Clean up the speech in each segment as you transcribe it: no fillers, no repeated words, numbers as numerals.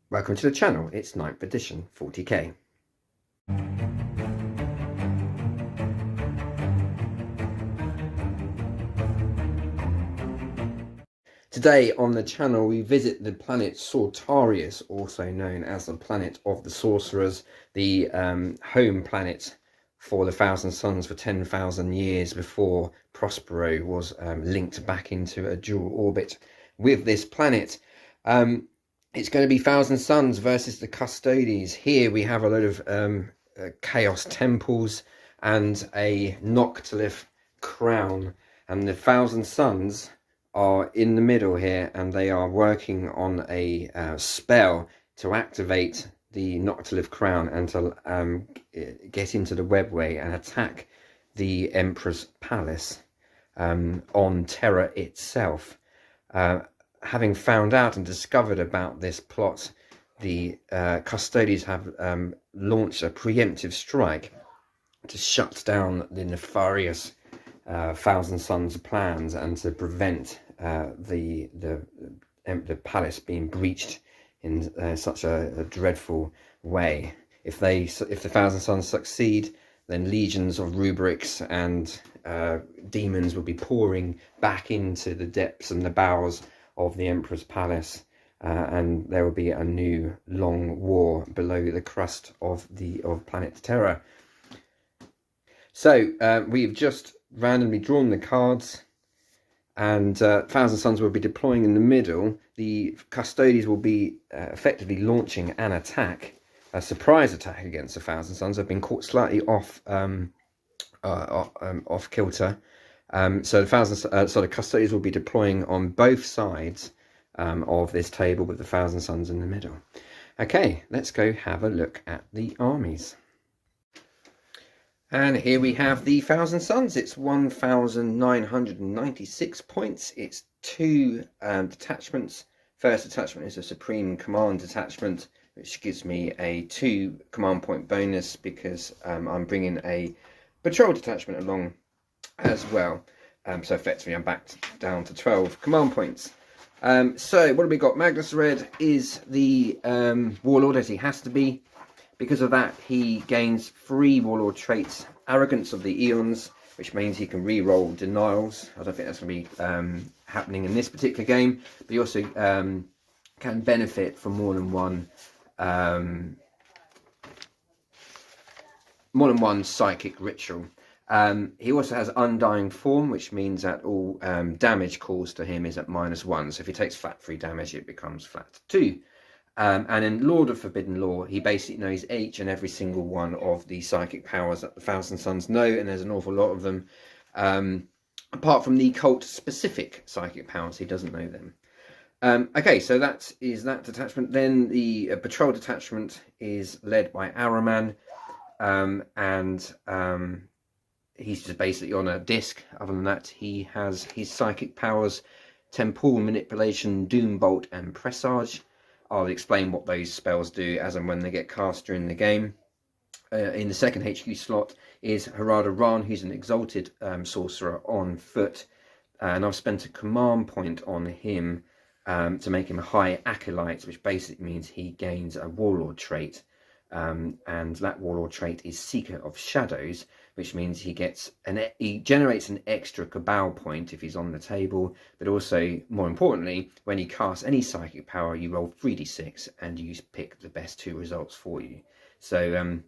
Welcome to the channel, it's 9th edition 40k. Today on the channel we visit the planet Sorcerers, also known as the planet of the Sorcerers, the home planet for the Thousand Suns for 10,000 years before Prospero was linked back into a dual orbit with this planet. It's going to be Thousand Suns versus the Custodes. Here we have a load of Chaos Temples and a Noctilith crown, and the Thousand Suns are in the middle here, and they are working on a spell to activate the Noctilith crown and to get into the webway and attack the Emperor's Palace on Terra itself. Having found out and discovered about this plot, the Custodes have launched a preemptive strike to shut down the nefarious Thousand Suns plans and to prevent the palace being breached in such a dreadful way. If the Thousand Suns succeed, then legions of rubrics and demons will be pouring back into the depths and the bowels of the Emperor's Palace, and there will be a new long war below the crust of planet Terra. So we've just randomly drawn the cards, and Thousand Suns will be deploying in the middle. The Custodes will be effectively launching an attack, a surprise attack against the Thousand Suns. They've been caught slightly off kilter. So the Custodes will be deploying on both sides of this table, with the Thousand Suns in the middle. Okay, let's go have a look at the armies. And here we have the Thousand Suns. It's 1,996 points. It's two detachments. First detachment is a Supreme Command detachment, which gives me a 2 command point bonus because I'm bringing a patrol detachment along as well. So effectively I'm back down to 12 command points. So what have we got? Magus Red is the warlord, as he has to be. Because of that, he gains 3 warlord traits: Arrogance of the Eons, which means he can re-roll denials. I don't think that's going to be happening in this particular game, but he also can benefit from more than one psychic ritual. He also has Undying Form, which means that all damage calls to him is at -1. So if he takes flat 3 damage, it becomes flat 2. And in Lord of Forbidden Law, he basically knows each and every single one of the psychic powers that the Thousand Suns know, and there's an awful lot of them. Apart from the cult-specific psychic powers, he doesn't know them. Okay, so that is that detachment. Then the patrol detachment is led by Araman, and he's just basically on a disc. Other than that, he has his psychic powers: Temporal Manipulation, Doom Bolt, and Presage. I'll explain what those spells do as and when they get cast during the game. In the second HQ slot is Harada Ran, who's an exalted sorcerer on foot, and I've spent a command point on him to make him a high acolyte, which basically means he gains a warlord trait, and that warlord trait is Seeker of Shadows, which means he generates an extra Cabal point if he's on the table, but also, more importantly, when he casts any psychic power, you roll 3d6 and you pick the best 2 results for you. So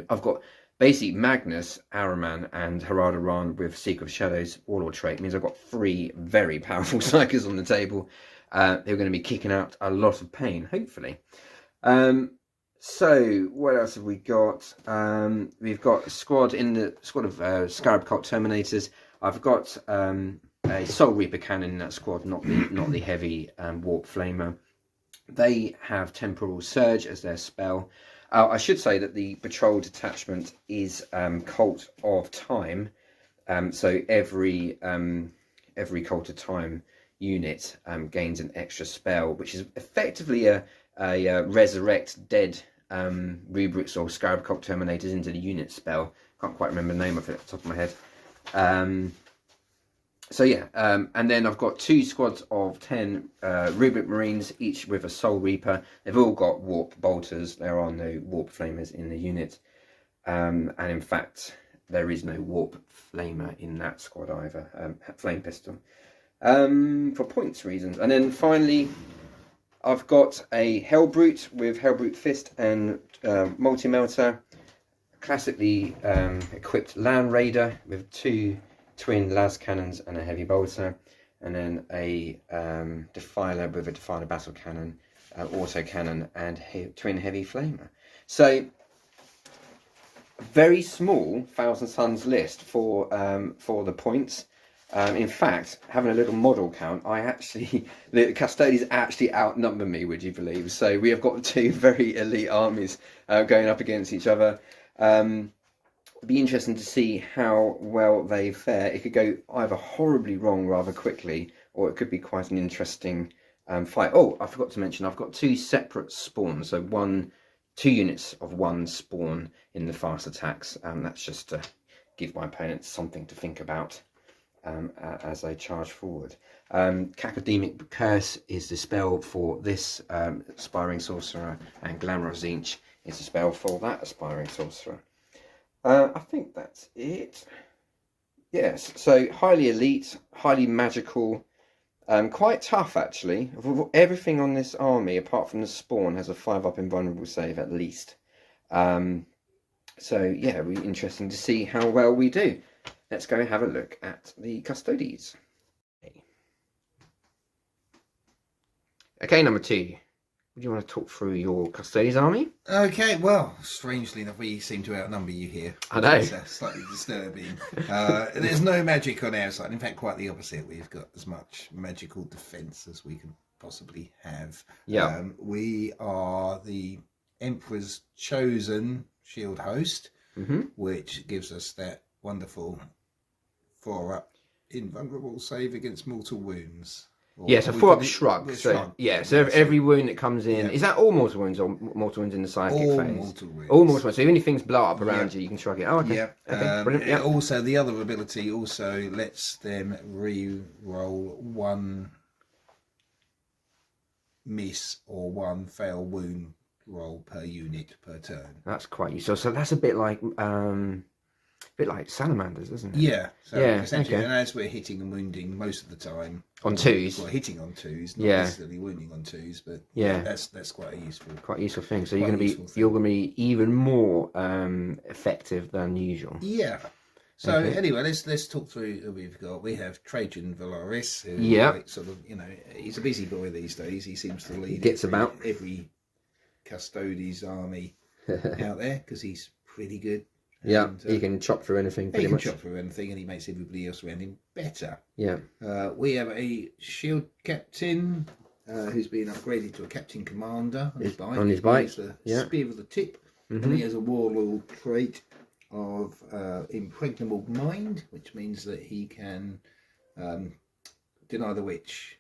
I've got basically Magnus, Araman, and Harada Ran with Seeker of Shadows warlord trait. It means I've got 3 very powerful psychers on the table. They're going to be kicking out a lot of pain, hopefully. So what else have we got? We've got a squad of Scarab Cult Terminators. I've got a Soul Reaper cannon in that squad, not the heavy Warp Flamer. They have Temporal Surge as their spell. I should say that the patrol detachment is Cult of Time. So every Cult of Time unit gains an extra spell, which is effectively a resurrect dead rubrics or Scarab Cult Terminators into the unit spell. Can't quite remember the name of it off the top of my head. So yeah, and then I've got 2 squads of 10 Rubric Marines, each with a Soul Reaper. They've all got warp bolters. There are no warp flamers in the unit, and in fact, there is no warp flamer in that squad either. Flame pistol, for points reasons. And then finally, I've got a Hellbrute with Hellbrute Fist and multi-melter. Classically equipped Land Raider with 2 twin las cannons and a heavy bolter, and then a defiler with a defiler battle cannon, auto cannon, and twin heavy flamer. So very small 1,000 Suns list for the points. In fact, having a little model count, the Custodes actually outnumber me, would you believe? So we have got 2 very elite armies going up against each other. Be interesting to see how well they fare. It could go either horribly wrong rather quickly, or it could be quite an interesting fight. Oh, I forgot to mention, I've got 2 separate spawns. So 2 units of 1 spawn in the fast attacks. That's just to give my opponents something to think about as they charge forward. Cacodemic Curse is the spell for this aspiring sorcerer, and Glamorous Zinch is the spell for that aspiring sorcerer. I think that's it. Yes, so highly elite, highly magical, quite tough actually. Everything on this army, apart from the spawn, has a 5+ invulnerable save at least. So yeah, it'll be interesting to see how well we do. Let's go have a look at the Custodes. Okay, number 2. Do you want to talk through your Custodes army? Okay, well, strangely enough, we seem to outnumber you here. I know. It's slightly disturbing. There's no magic on our side. In fact, quite the opposite. We've got as much magical defence as we can possibly have. Yeah. We are the Emperor's chosen shield host, which gives us that wonderful 4+ invulnerable save against mortal wounds. Yeah, so 4+ shrug. So yeah, so every wound that comes in, is that all mortal wounds or mortal wounds in the psychic phase? Mortal wounds. All mortal wounds. So even if things blow up around you, you can shrug it. Oh, okay. Yeah. Okay, brilliant. Yeah. Also, the other ability also lets them re-roll 1 miss or 1 fail wound roll per unit per turn. That's quite useful. So that's a bit like salamanders, isn't it? Yeah. So yeah. Essentially, Okay. and as we're hitting and wounding most of the time on 2s. Well, hitting on 2s, not necessarily wounding on 2s, but that's quite a useful. Quite useful thing. So you're going to be even more effective than usual. Yeah. So anyway, let's talk through who we've got. We have Trajan Valaris, who sort of, he's a busy boy these days. He seems to lead every Custodes army out there because he's pretty good. Yeah, he can chop through anything pretty much. He can chop through anything, and he makes everybody else around him better. Yeah. We have a shield captain who's been upgraded to a captain commander on his bike. On his bike, Spear of the tip, and he has a warlord trait of impregnable mind, which means that he can deny the witch.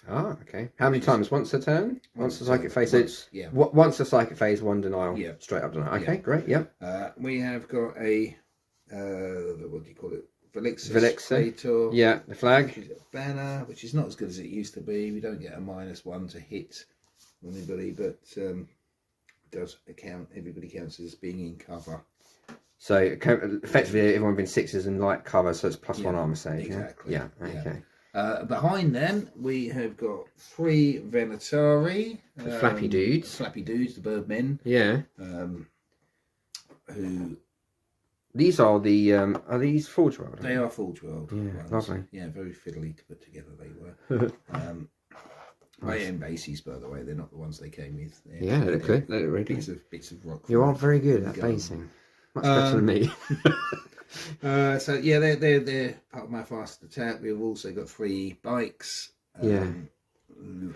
Ah, okay. How many times? Once a turn? Once the psychic phase? Once the psychic phase, 1 denial. Yeah. Straight up denial. Okay, great. Yeah. We have got a what do you call it? Velixer. Yeah, the flag. Which is a banner, which is not as good as it used to be. We don't get a -1 to hit anybody, but it does account. Everybody counts as being in cover. So effectively, everyone been 6s and light cover, so it's +1 armor save. Exactly. Yeah. Okay. Behind them, we have got 3 Venatari. The flappy dudes. Flappy dudes, the birdmen. Yeah. Who... These are these Forge World? They are Forge World. Yeah, lovely. Yeah, very fiddly to put together they were. High-end bases, by the way. They're not the ones they came with. They look good. They look really good. Bits of rock. You are very good at basing. Much better than me. So yeah, they're part of my fast attack. We've also got 3 bikes. Who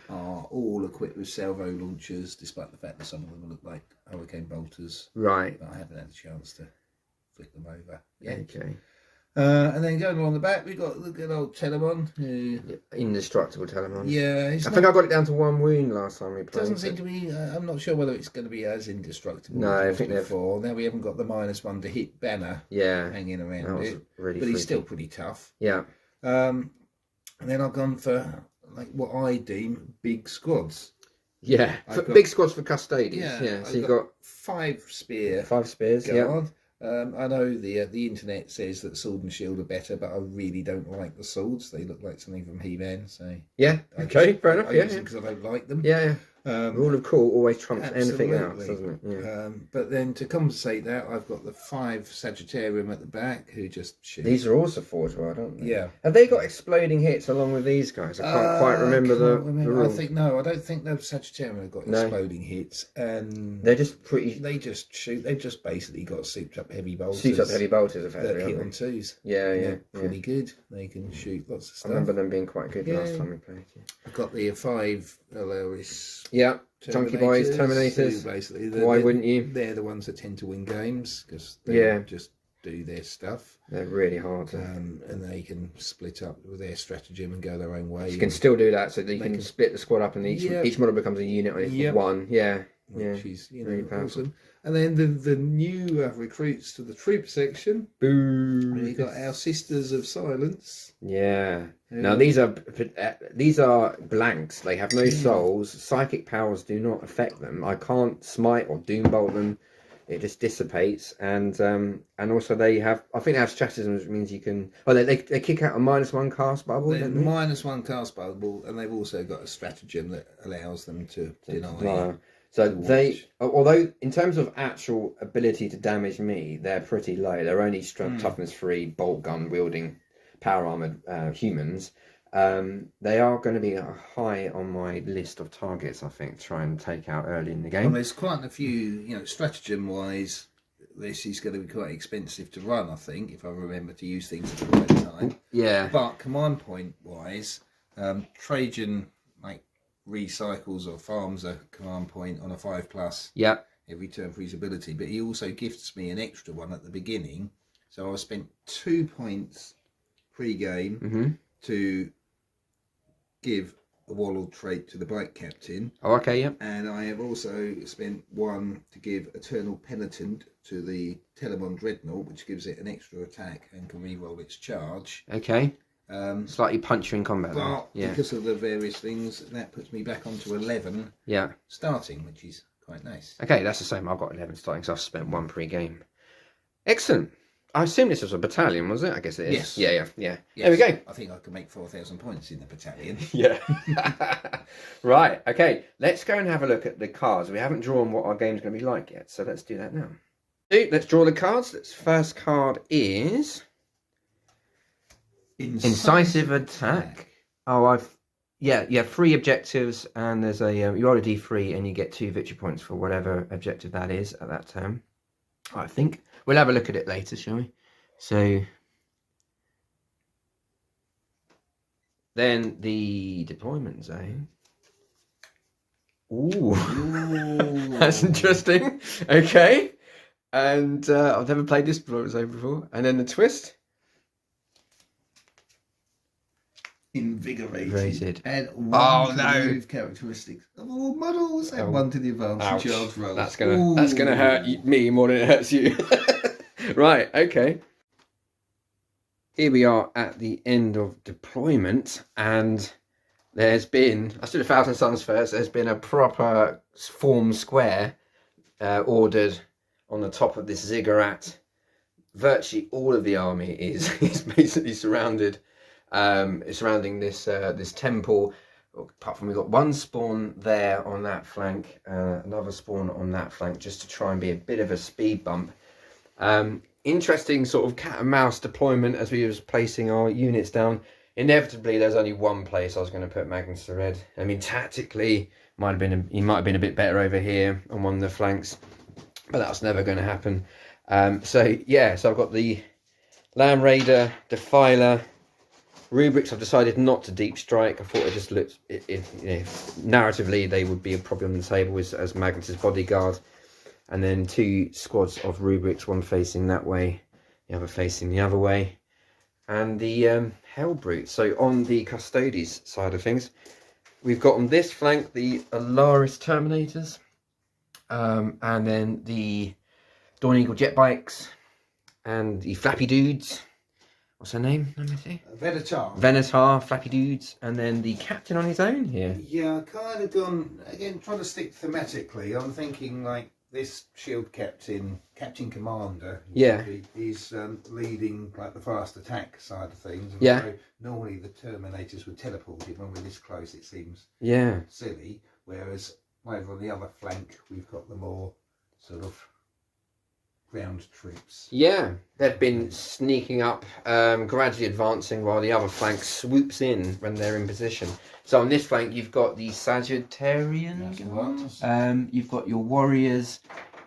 are all equipped with salvo launchers, despite the fact that some of them look like hurricane bolters. Right. But I haven't had a chance to flick them over. Okay. And then going along the back, we've got the good old Telemon. Indestructible Telemon. Yeah. I think I got it down to 1 wound last time we played. Doesn't seem to be. I'm not sure whether it's going to be as indestructible. No, as I think before. Now we haven't got the -1 to hit banner. Yeah. Hanging around that was it. really but freaky. he's still pretty tough. Yeah. And then I've gone for like what I deem big squads. Yeah, big squads for Custodes. Yeah. So you've got 5 spear. 5 spears. Guard. I know the internet says that sword and shield are better, but I really don't like the swords. They look like something from He-Man. So yeah, okay, fair enough. Yeah, because I don't like them. Yeah. Rule of cool always trumps anything else, doesn't it? Yeah. But then to compensate that, I've got the 5 Sagittarium at the back who just shoot. These are also forged well, don't they? Yeah. Have they got exploding hits along with these guys? I can't quite remember the rules. I don't think the Sagittarium have got exploding hits, and they're just pretty. They just shoot. They've just basically got souped up heavy bolters. Souped up heavy bolters, that hit on 2s. Yeah. Pretty good. They can shoot lots of stuff. I remember them being quite good last time we played. Yeah. I've got the 5 Alaris. Yeah. Chunky boys, Terminators. Basically, why wouldn't you? They're the ones that tend to win games because they just do their stuff. They're really hard and they can split up with their stratagem and go their own way. You can still do that, so that you can split the squad up, and each model becomes a unit on one. Which is really awesome. And then the new recruits to the troop section. Boom! We got our Sisters of Silence. Yeah. Now these are blanks. They have no souls. Psychic powers do not affect them. I can't smite or doombolt them. It just dissipates, and also they have. I think they have stratagems, which means you can. Oh, they kick out a -1 cast bubble. -1 cast bubble, and they've also got a stratagem that allows them to deny. So they, although in terms of actual ability to damage me, they're pretty low. They're only toughness 3, bolt gun wielding, power armored humans. They are going to be high on my list of targets, I think, to try and take out early in the game. Well, there's quite a few, stratagem wise, this is going to be quite expensive to run, I think, if I remember to use things at the right time. Yeah. But command point wise, Trajan recycles or farms a command point on a 5+ every turn for his ability, but he also gifts me an extra one at the beginning. So I spent 2 points pre-game to give a Warlord trait to the bike captain. Oh, okay, yeah. And I have also spent 1 to give Eternal Penitent to the Telemon Dreadnought, which gives it an extra attack and can re-roll its charge. Okay. Slightly punch you in combat. But because of the various things, that puts me back onto 11 starting, which is quite nice. Okay, that's the same. I've got 11 starting, so I've spent 1 pre-game. Excellent. I assume this was a battalion, was it? I guess it is. Yes. Yeah. Yes. There we go. I think I could make 4,000 points in the battalion. Yeah. Right, okay. Let's go and have a look at the cards. We haven't drawn what our game's going to be like yet, so let's do that now. Let's draw the cards. First card is... Incisive attack. Oh, you have 3 objectives, and there's a you roll a d3 and you get 2 victory points for whatever objective that is at that turn. I think we'll have a look at it later, shall we? So then the deployment zone. Ooh. That's interesting. Okay, and I've never played this deployment zone before. And then the twist. Invigorated. And 1 to the move characteristics of all models, and 1 to the advance and charge rolls. That's gonna hurt me more than it hurts you. Right, okay. Here we are at the end of deployment, and there's been, I did 1,000 Suns first, there's been a proper form square ordered on the top of this ziggurat. Virtually all of the army is basically surrounded. Surrounding this temple. Apart from, we've got 1 spawn there on that flank, another spawn on that flank, just to try and be a bit of a speed bump. Interesting sort of cat and mouse deployment as we was placing our units down. Inevitably, there's only 1 place I was going to put Magnus the Red. I mean, tactically, he might have been a bit better over here on one of the flanks, but that's never going to happen. So I've got the Land Raider, Defiler. Rubrics, I've decided not to deep strike. I thought it just looked, narratively, they would be a problem on the table as Magnus's bodyguard. And then 2 squads of Rubrics, 1 facing that way, the other facing the other way. And the Hellbrute. So on the Custodes side of things, we've got on this flank the Alaris Terminators, and then the Dawn Eagle jet bikes, and the Flappy Dudes. what's her name? Let me see. Venator. Venator, Flappy Dudes, and then the captain on his own here. Yeah, I kind of gone again trying to stick thematically. I'm thinking like this shield captain, Captain Commander. Yeah. He's leading like the fast attack side of things. And Yeah. so normally the Terminators would teleport in when we're this close. It seems silly. Whereas over on the other flank, we've got the more sort of ground troops. Yeah, they've been sneaking up, gradually advancing while the other flank swoops in when they're in position. So on this flank, you've got the Sagittarians. You've got your warriors,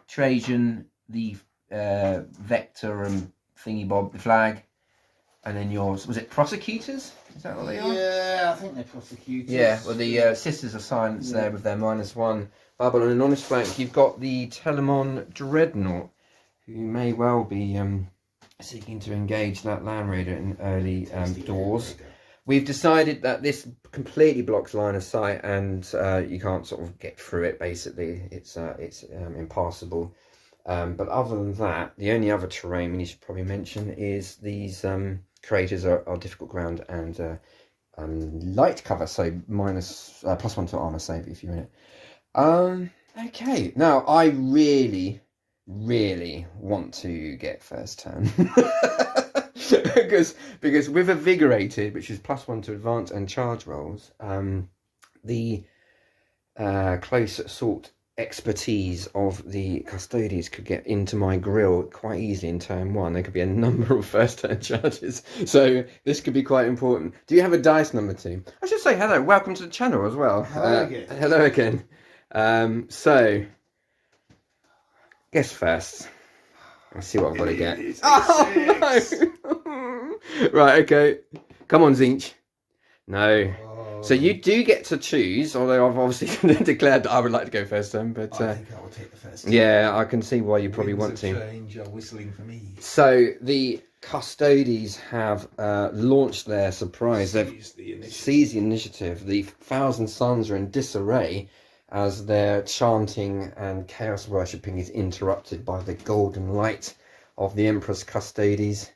Trajan, the Vector and Thingy Bob, the flag, and then yours. Was it Prosecutors? Is that what they are? Yeah, I think they're Prosecutors. Yeah, well the Sisters of Silence there with their -1 bubble, and on this flank you've got the Telemon Dreadnought, who may well be seeking to engage that Land Raider in early doors. We've decided that this completely blocks line of sight, and you can't sort of get through it. Basically, it's impassable. But other than that, the only other terrain we should probably mention is these craters are difficult ground and light cover, so +1 to armor save if you're in it. Okay, now I really want to get first turn because with Invigorated, which is +1 to advance and charge rolls, the close assault expertise of the Custodes could get into my grill quite easily in turn 1. There could be a number of first turn charges, so this could be quite important. Do you have a dice number 2? I should say hello, welcome to the channel as well. Hello again. So guess first. Let's see what I've got to get. Oh, no! Right, okay. Come on, Zinch. No. So you do get to choose, although I've obviously declared that I would like to go first turn. But I think I will take the first turn. Yeah, I can see why you probably want to. Change are whistling for me. So the Custodes have launched their surprise. They've seized the initiative. The Thousand Suns are in disarray as their chanting and chaos worshipping is interrupted by the golden light of the Empress Custodes.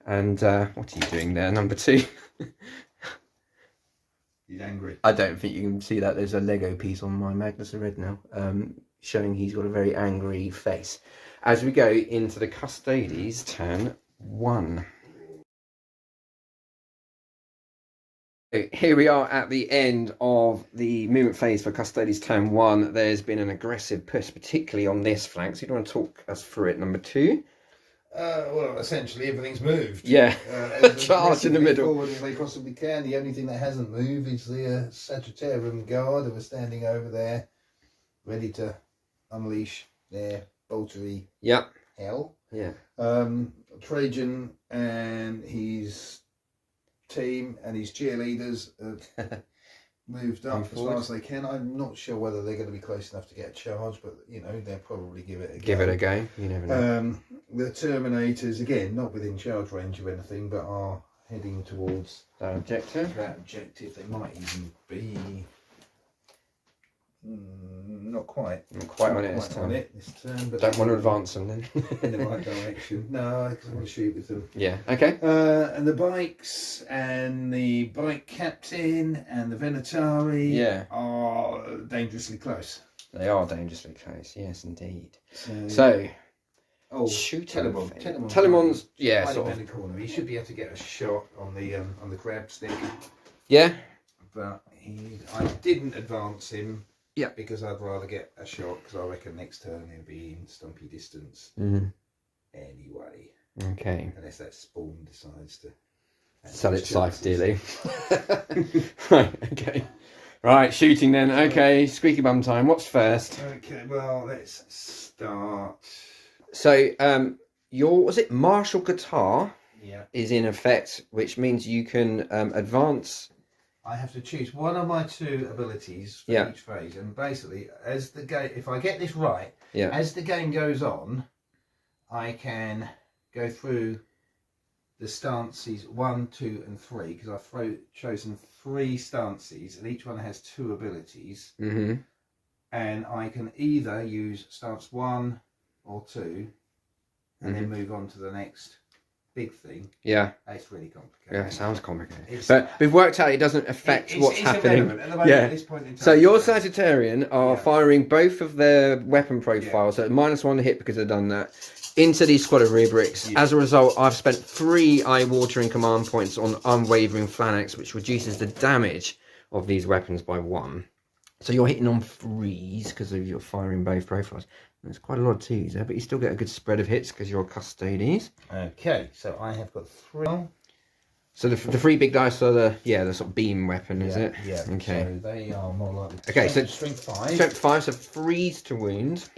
And what are you doing there, number 2? He's angry. I don't think you can see that. There's a Lego piece on my Magus Red now, showing he's got a very angry face. As we go into the Custodes, turn 1. Here we are at the end of the movement phase for Custodes turn 1. There's been an aggressive push, particularly on this flank. So you don't want to talk us through it, number 2? Well, essentially everything's moved. Yeah, charge in the middle. Forward as they possibly can. The only thing that hasn't moved is the Sagittarian Guard who are standing over there, ready to unleash their boltery hell. Yeah. Trajan and his team and his cheerleaders have moved up as far as they can. I'm not sure whether they're going to be close enough to get a charge, but you know, they'll probably give it a go. Give it a go. You never know. The Terminators, again, not within charge range of anything, but are heading towards that objective. They might even be not quite. Not quite on it this turn. But don't want to advance them then. In the right direction. No, because I want to shoot with them. Yeah, okay. And the bikes and the bike captain and the Venatari are dangerously close. They are dangerously close, yes, indeed. So shoot Telemon's sort of. The corner. He should be able to get a shot on the crab stick. Yeah. But I didn't advance him. Yeah. Because I'd rather get a shot, because I reckon next turn he'll be in stumpy distance. Anyway. Okay. Unless that spawn decides to sell its life dearly. Right, okay. Right, shooting then. Okay, squeaky bum time. What's first? Okay, well, let's start. So, was it martial guitar? Yeah. Is in effect, which means you can advance. I have to choose one of my 2 abilities for each phase, and basically, as the game, if I get this right, as the game goes on, I can go through the stances 1, 2, and 3 because I've chosen 3 stances, and each one has 2 abilities, and I can either use stance 1 or 2, and then move on to the next big thing. Yeah. It's really complicated. Yeah, it sounds complicated. But we've worked out it doesn't affect what's happening. At this point in time, So your Sagittarian are firing both of their weapon profiles at -1 hit because they've done that into these squad of rubrics. As a result, I've spent 3 eye-watering command points on Unwavering Phalanx, which reduces the damage of these weapons by 1. So you're hitting on 3s because you're firing both profiles. There's quite a lot of 2s there, but you still get a good spread of hits because you're Custodes. Okay, so I have got 3. So the 3 big dice are the sort of beam weapon, is it? Yeah. Okay. So they are more likely. Okay, so strength 5. Strength 5, so 3s to wound.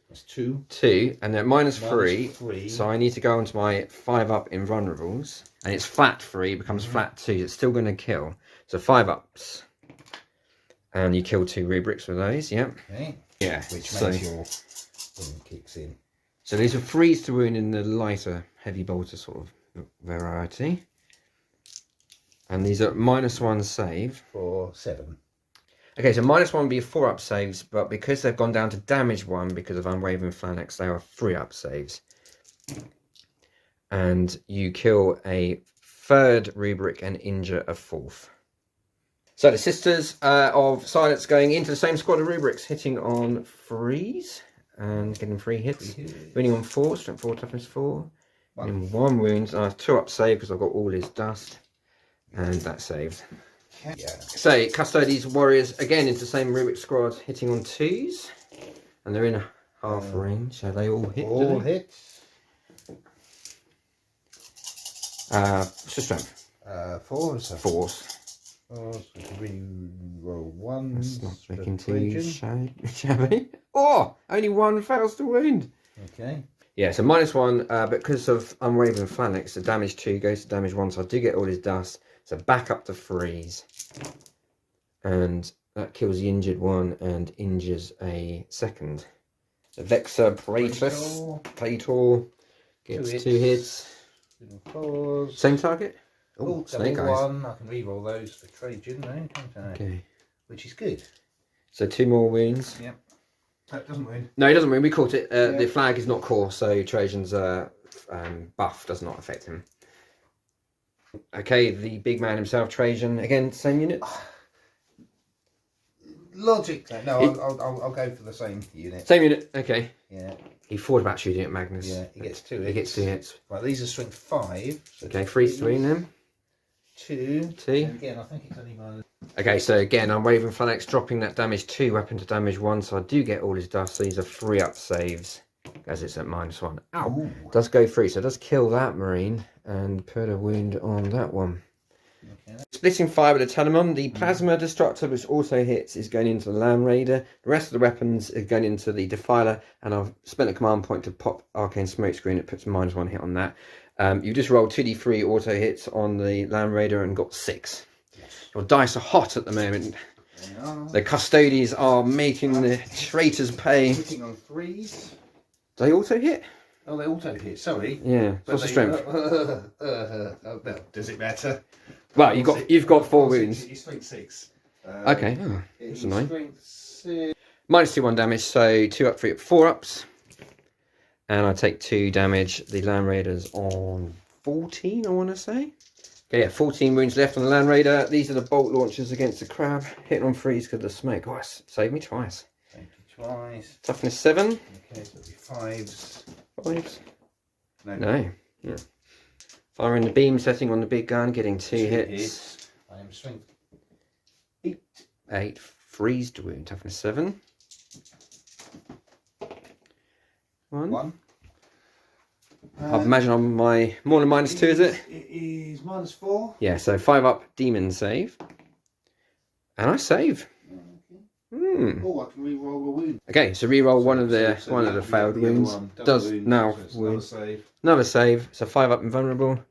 That's 2. 2, and then -3. So I need to go onto my 5-up invulnerables, and it's flat 3 becomes flat 2. It's still going to kill. So 5-ups, and you kill 2 rubrics with those. Yeah. Okay. Yeah. Which makes your wound kicks in. So these are 3s to wound in the lighter heavy bolter sort of variety, and these are -1 save for 7. Okay, so -1 would be 4-up saves, but because they've gone down to damage 1 because of Unwavering Phalanx, they are 3-up saves. And you kill a 3rd rubric and injure a 4th. So the Sisters of Silence going into the same squad of rubrics, hitting on 3s and getting 3 hits. Winning on 4, strength 4, toughness 4. Winning 1 wounds. I have 2-up save because I've got all his dust. And that's saved. Yeah. So Custodes Warriors again into the same rubric squad, hitting on 2s, and they're in a half range, so they all hit. All hits. What's the strength? 4. So 4s. 4, so we can re-roll 1. That's not looking too shabby. Oh, only 1 fails to wound. Okay. Yeah, so -1, but because of Unwavering Phalanx, the damage 2 goes to damage 1, so I do get all his dust. So back up to 3s, and that kills the injured 1 and injures a 2nd. So Vexor Praetor gets 2 hits. Same target? Oh, Snake Eyes. 1. I can re-roll those for Trajan now, can't I? Okay. Which is good. So 2 more wounds. Yep. That doesn't wound. No, he doesn't wound. We caught it. The flag is not core, so Trajan's buff does not affect him. Okay, the big man himself, Trajan. Again, same unit? Logic. No, I'll go for the same unit. Same unit, okay. Yeah. He thought about shooting at Magnus. Yeah, he gets 2 hits. He gets 2 hits. Right, these are strength 5. So okay, 3s to wound them. 2. 2. And again, I think it's only minus. Okay, so again, I'm Unwavering Phalanx, dropping that damage 2 weapon to damage 1, so I do get all his dust. So these are 3-up saves, as it's at -1. Ow! Ooh. Does go 3, so it does kill that Marine, and put a wound on that one. Okay. Splitting fire with a Telemon, the Plasma Destructor, which also hits, is going into the Land Raider. The rest of the weapons is going into the Defiler, and I've spent a command point to pop Arcane Smokescreen. It puts a -1 hit on that. You just rolled 2d3 auto hits on the Land Raider and got 6. Your dice are hot at the moment. The Custodes are making the traitors pay. Hitting on 3s. Do they auto hit? Oh, they auto hit. Sorry. Yeah. What's the strength? Well, does it matter? Well, you've got 4 wounds. He's strength 6. Okay. Oh, that's annoying. Strength 6. -2/1 damage, so 2-up, 3-up, 4-ups, and I take 2 damage. The Land Raiders on 14, I want to say. Okay, yeah, 14 wounds left on the Land Raider. These are the bolt launchers against the crab. Hitting on 3s because of the smoke. Oh, saved me twice. Thank you twice. Toughness 7. Okay, so it'll be 5s. 5s? No. No. Yeah. Firing the beam, setting on the big gun, getting 2 hits. I am strength 8. 8. 3s to wound. Toughness 7. 1. I imagine on my more than -2, is it? It is -4. Yeah, so 5-up demon save. And I save. Okay. Oh, I can re-roll a wound. Okay, so re-roll one of the failed wounds. Does wound, now so wound. save. Another save. So 5-up invulnerable.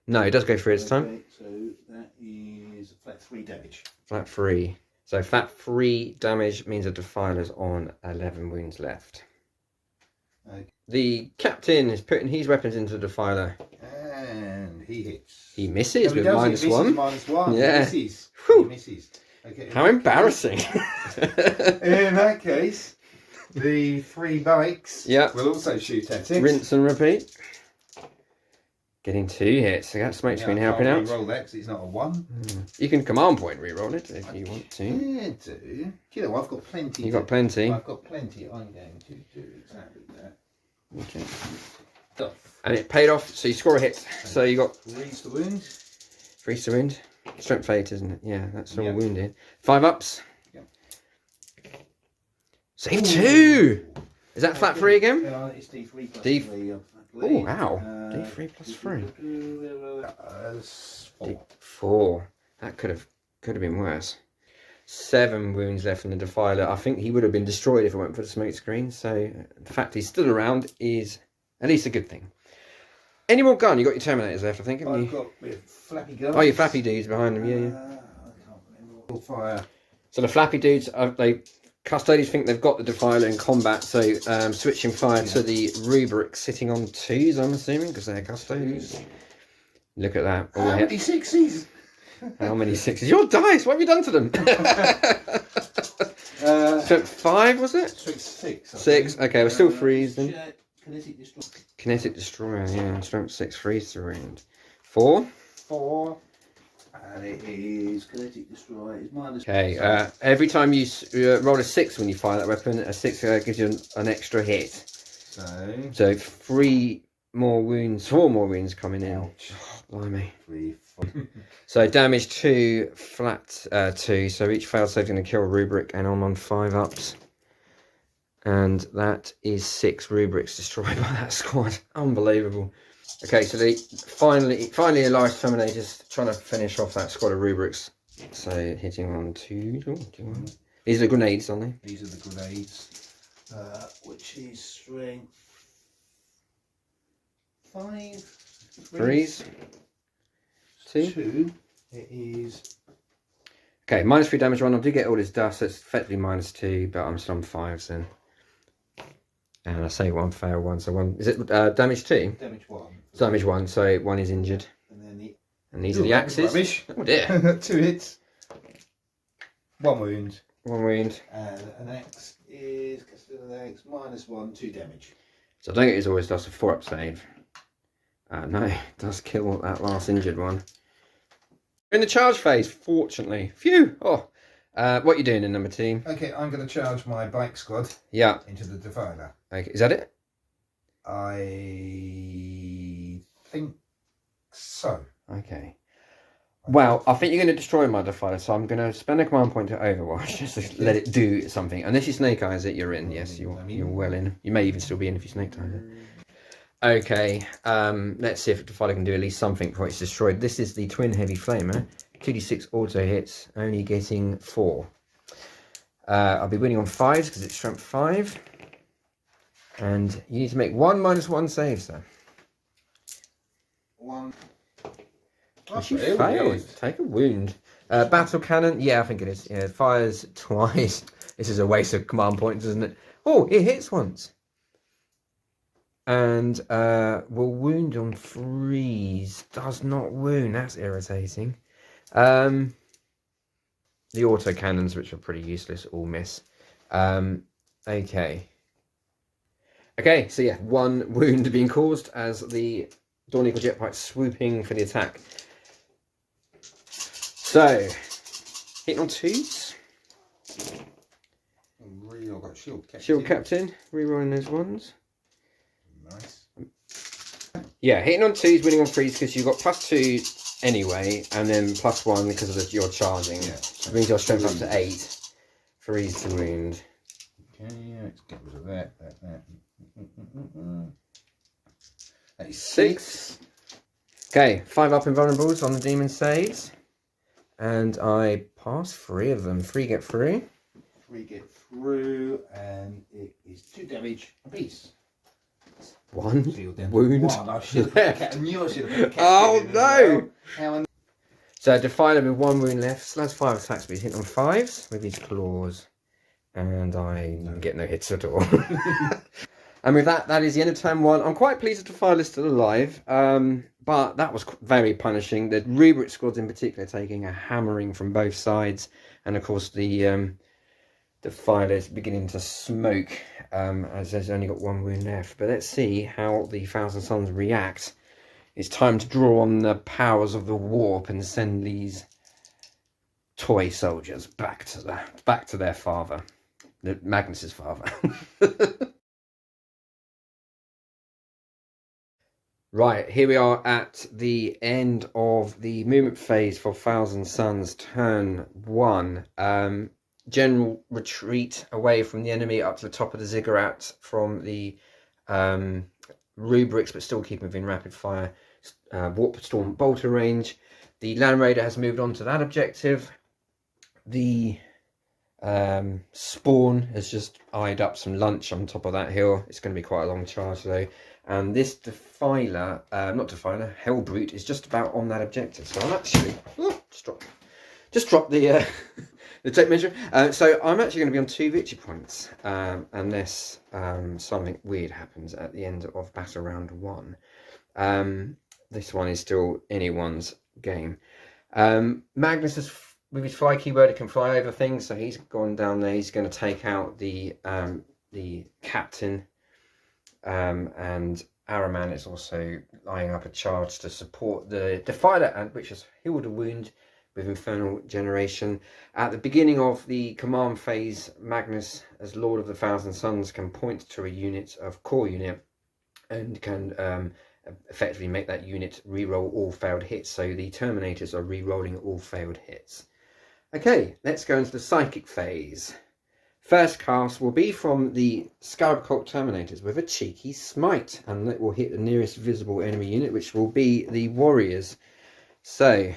No, it does go through this time. So that is flat 3 damage. Flat 3. So flat 3 damage means a Defiler's on 11 wounds left. Okay. The captain is putting his weapons into the Defiler. And he hits. He misses with -1. -1. Yeah. He misses. He misses. Okay. How embarrassing. In that case, the 3 bikes will also shoot at it. Rinse and repeat. Getting 2 hits. So that smoke's been helping out. Roll that because it's not a 1. You can command point re-roll it if you want to. Yeah, do. You know, I've got plenty. You've got plenty. I've got plenty. I'm going to do exactly that. Okay. Stuff. And it paid off. So you score a hit. So you got. Freeze the wound. Freeze the wound. Strength 8, isn't it? Yeah, that's all wounded. 5 ups. Yep. Save 2. Is that flat 3 again? It's D3 plus 3. Oh, wow. D3 plus 3. 4. That could have been worse. 7 wounds left in the Defiler. I think he would have been destroyed if it weren't for the smoke screen. So the fact he's still around is at least a good thing. Any more gun? You got your Terminators left, I think, haven't you? I've got flappy guns. Oh, your flappy dudes behind them, yeah. I can't remember. Fire. So the flappy dudes, Custodes think they've got the Defiler in combat, so switching fire to the Rubric sitting on 2s, I'm assuming, because they're Custodes. Look at that. How many 6s? How many 6s? Your dice! What have you done to them? So 5, was it? 6. 6, okay, we're still freezing. Kinetic Destroyer. Kinetic Destroyer, yeah. Strength 6, freeze the wound. 4. 4. And it is Kinetic Destroyer. It's minus. Okay, every time you roll a 6 when you fire that weapon, a 6 gives you an extra hit. So 4 more wounds coming in. Ouch. Oh, blimey. 3, 4. So damage 2, flat 2. So each failed save is going to kill a Rubric, and I'm on 5 ups. And that is 6 Rubrics destroyed by that squad. Unbelievable. Okay, so they finally a large Terminator's trying to finish off that squad of Rubrics. So hitting on 2. These are the grenades, aren't they? These are the grenades, which is strength 5. 3s. 2. It is. Okay, minus 3 damage 1. I do get all this dust, so it's effectively minus 2, but I'm still on 5s then. And I say 1 fail, 1. So 1. Is it damage 2? Damage 1. Damage 1, so 1 is injured. And these are the axes. Rubbish. Oh dear. 2 hits. 1 wound. 1 wound. And an axe is minus 1, 2 damage. So I don't think it always does a 4-up save. No, it does kill that last injured one. We're in the charge phase, fortunately. Phew! Oh. What are you doing in number 2? Okay, I'm going to charge my bike squad. Yeah. Into the Defiler. Okay, is that it? I think so. Okay. Well, I think you're going to destroy my Defiler, so I'm going to spend a command point to Overwatch just to let it do something. Unless you Snake Eyes it, you're in. Yes, you're well in. You may even still be in if you Snake Eyes it. Okay, let's see if Defiler can do at least something before it's destroyed. This is the Twin Heavy Flamer. 2d6 auto hits, only getting 4. I'll be winning on 5s because it's strength 5. And you need to make 1 minus 1 save, sir. 1. You failed. Take a wound. Battle cannon. Yeah, I think it is. Yeah, it fires twice. This is a waste of command points, isn't it? Oh, it hits once. And will wound on 3s. Does not wound. That's irritating. The auto cannons, which are pretty useless, all miss. Okay. Okay, so yeah, 1 wound being caused as the Dawn Eagle Jetpike swooping for the attack. So, hitting on 2s. I've got Shield Captain. Shield Captain, rerolling those ones. Nice. Yeah, hitting on 2s, winning on 3s because you've got +2 anyway, and then +1 because of your charging. Yeah. It brings your strength up to 8. 3s to wound. Okay, let's get rid of that. That is 6. Okay, 5 up invulnerables on the demon saves. And I pass 3 of them. 3 get through. 3 get through, and it is 2 damage apiece. 1 wound. 1. I should have Oh no! Well. So Defiler with 1 wound left. So that's 5 attacks, but he's hitting on 5s with his claws. And I get no hits at all. And with that, that is the end of turn 1. I'm quite pleased that Defiler's still alive. But that was very punishing. The Rubric squads in particular taking a hammering from both sides. And of course the Defiler's beginning to smoke as there's only got 1 wound left. But let's see how the Thousand Suns react It's time to draw on the powers of the warp and send these toy soldiers back to their father, Magnus's father. Right, here we are at the end of the movement phase for Thousand Suns, turn 1. General retreat away from the enemy up to the top of the ziggurat from the rubrics, but still keep within rapid fire warp storm bolter range. The Land Raider has moved on to that objective. The Spawn has just eyed up some lunch on top of that hill. It's going to be quite a long charge though. And this Defiler, Hellbrute, is just about on that objective. So I'm actually just drop the the tape measure. So I'm actually going to be on 2 victory points, unless something weird happens at the end of battle round 1. This one is still anyone's game. Magnus has, with his fly keyword, he can fly over things, so he's gone down there. He's going to take out the captain. And Araman is also lining up a charge to support the Defiler, which has healed a wound with Infernal Generation. At the beginning of the command phase, Magnus, as Lord of the Thousand Suns, can point to a unit of core unit and can effectively make that unit re-roll all failed hits. So the Terminators are re-rolling all failed hits. Okay, let's go into the psychic phase. First cast will be from the Scarab Cult Terminators with a cheeky smite, and it will hit the nearest visible enemy unit, which will be the Warriors. So,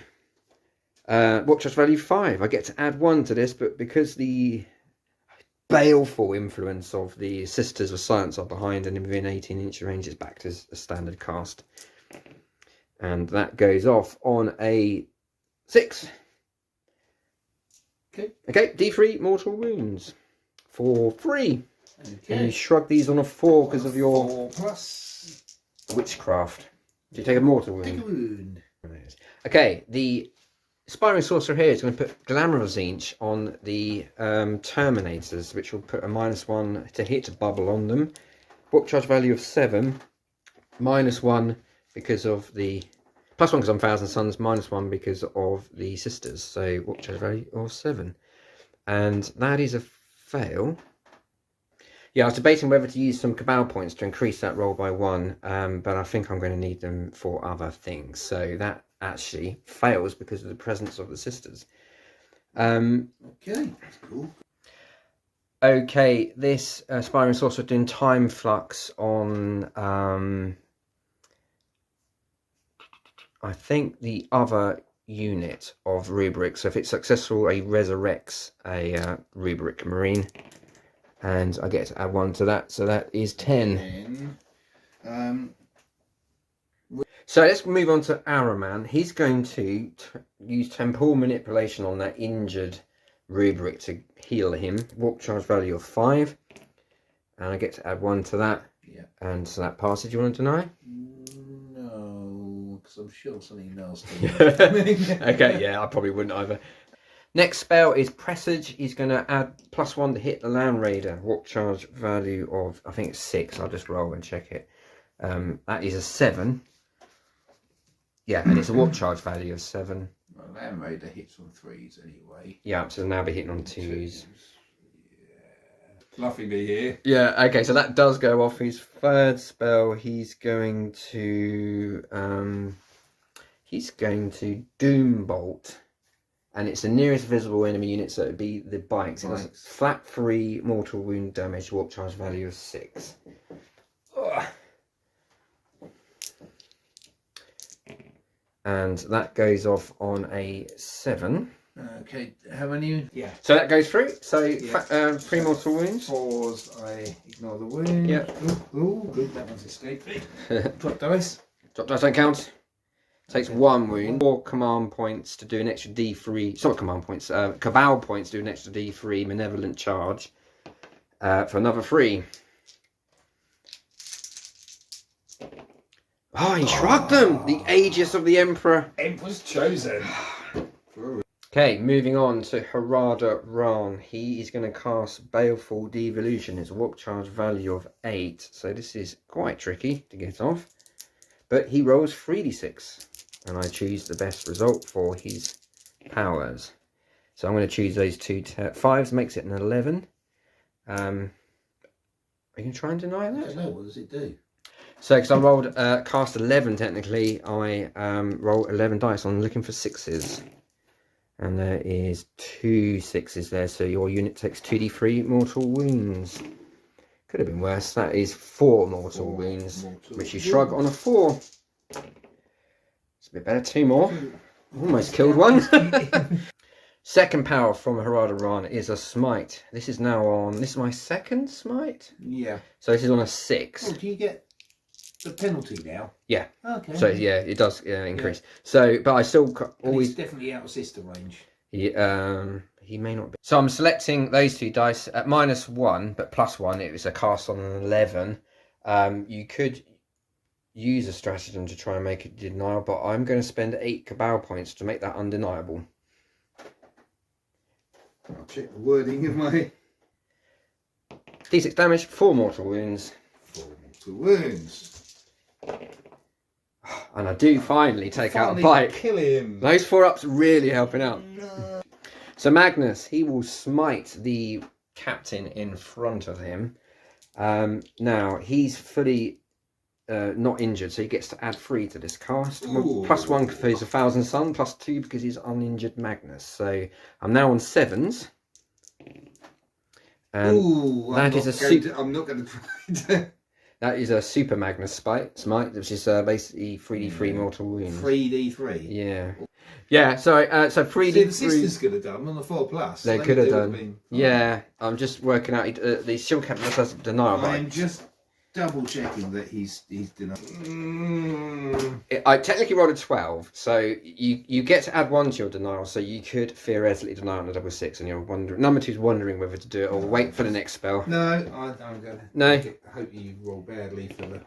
Watch Charge value 5. I get to add 1 to this, but because the baleful influence of the Sisters of Science are behind and within 18-inch range, it's back to a standard cast. And that goes off on a 6. Okay, D3 mortal wounds. For 3. Okay. And you shrug these on a 4 because of your 4+ witchcraft. Do you take a mortal wound? Take a wound. Okay, the Aspiring Sorcerer here is going to put Glamorous Inch on the Terminators, which will put a -1 to hit bubble on them. Book charge value of 7. -1 because of the... +1 because I'm Thousand Suns, -1 because of the Sisters. So book charge value of 7. And that is a fail. Yeah, I was debating whether to use some Cabal points to increase that roll by 1, but I think I'm going to need them for other things. So that actually fails because of the presence of the Sisters. Okay, that's cool. Okay, this Aspiring Sorcerer doing Time Flux on, I think, the other unit of rubric. So if it's successful, he resurrects a rubric marine, and I get to add 1 to that, so that is 10. So let's move on to Araman. He's going to use temporal manipulation on that injured rubric to heal him. Warp charge value of 5, and I get to add 1 to that. Yeah. And so that passes. Do you want to deny? Because I'm sure something nasty. Okay, yeah, I probably wouldn't either. Next spell is Presage. He's going to add +1 to hit the Land Raider. Warp charge value of, I think it's 6. I'll just roll and check it. That is a 7. Yeah, and it's a warp charge value of 7. Well, Land Raider hits on 3s anyway. Yeah, so now be hitting on 2s. Yeah. Fluffy be here. Yeah, okay, so that does go off his third spell. He's going to Doom Bolt, and it's the nearest visible enemy unit, so it'd be the bikes. It does flat 3 mortal wound damage, warp charge value of 6. Ugh. And that goes off on a 7. Okay, how many? Yeah. So that goes through. So yeah. 3 mortal wounds. 4s, I ignore the wound. Yeah. Ooh, good, that one's escaped. Drop dice. Drop dice don't count. Takes 1 wound. 4 command points to do an extra D3. Sorry, command points. Cabal points to do an extra D3 malevolent charge. For another 3. Oh, he shrugged them! The Aegis of the Emperor. Emperor's chosen. Okay, moving on to Harada Ran. He is going to cast Baleful Devolution. It's a warp charge value of 8. So this is quite tricky to get off. but he rolls 3d6, and I choose the best result for his powers. So I'm going to choose those two 5s, makes it an 11. Are you going to try and deny that? I don't know, what does it do? So, because I rolled cast 11 technically, I roll 11 dice. I'm looking for 6s. And there is 2 6s there, so your unit takes 2d3 mortal wounds. Could have been worse. That is 4 mortal wounds, which you shrug on a 4. It's a bit better. 2 more. Almost killed one. Second power from Harada Rana is a smite. This is now on. This is my second smite. Yeah. So this is on a 6. Oh, do you get the penalty now? Yeah. Okay. So yeah, it does increase. Yeah. So, but I still always he's definitely out of sister range. He may not be. So I'm selecting those 2 dice at -1, but +1. It was a cast on an 11. You could use a stratagem to try and make it denial, but I'm going to spend 8 cabal points to make that undeniable. I'll check the wording of my... D6 damage, 4 mortal wounds. 4 mortal wounds. And I do finally take out a bite. Kill him. Those 4-ups really helping out. No. So Magnus, he will smite the captain in front of him. Now, he's fully not injured, so he gets to add 3 to this cast. +1 for his 1,000 Sun, +2 because he's uninjured Magnus. So I'm now on 7s. And I'm not going to try to... That is a Super Magnus smite, which is basically 3d3 mortal wounds. 3d3? Yeah. Yeah, so 3d3... See, the sisters could have done on the 4+. They could have done. Yeah, I'm just working out... the shield captain has denial bite. I'm just double checking that he's denied. I technically rolled a 12, so you get to add 1 to your denial, so you could theoretically deny on a 6, and you're wondering, number 2's wondering whether to do it or wait for the next spell. No, I'm going to. No. I hope you roll badly for the.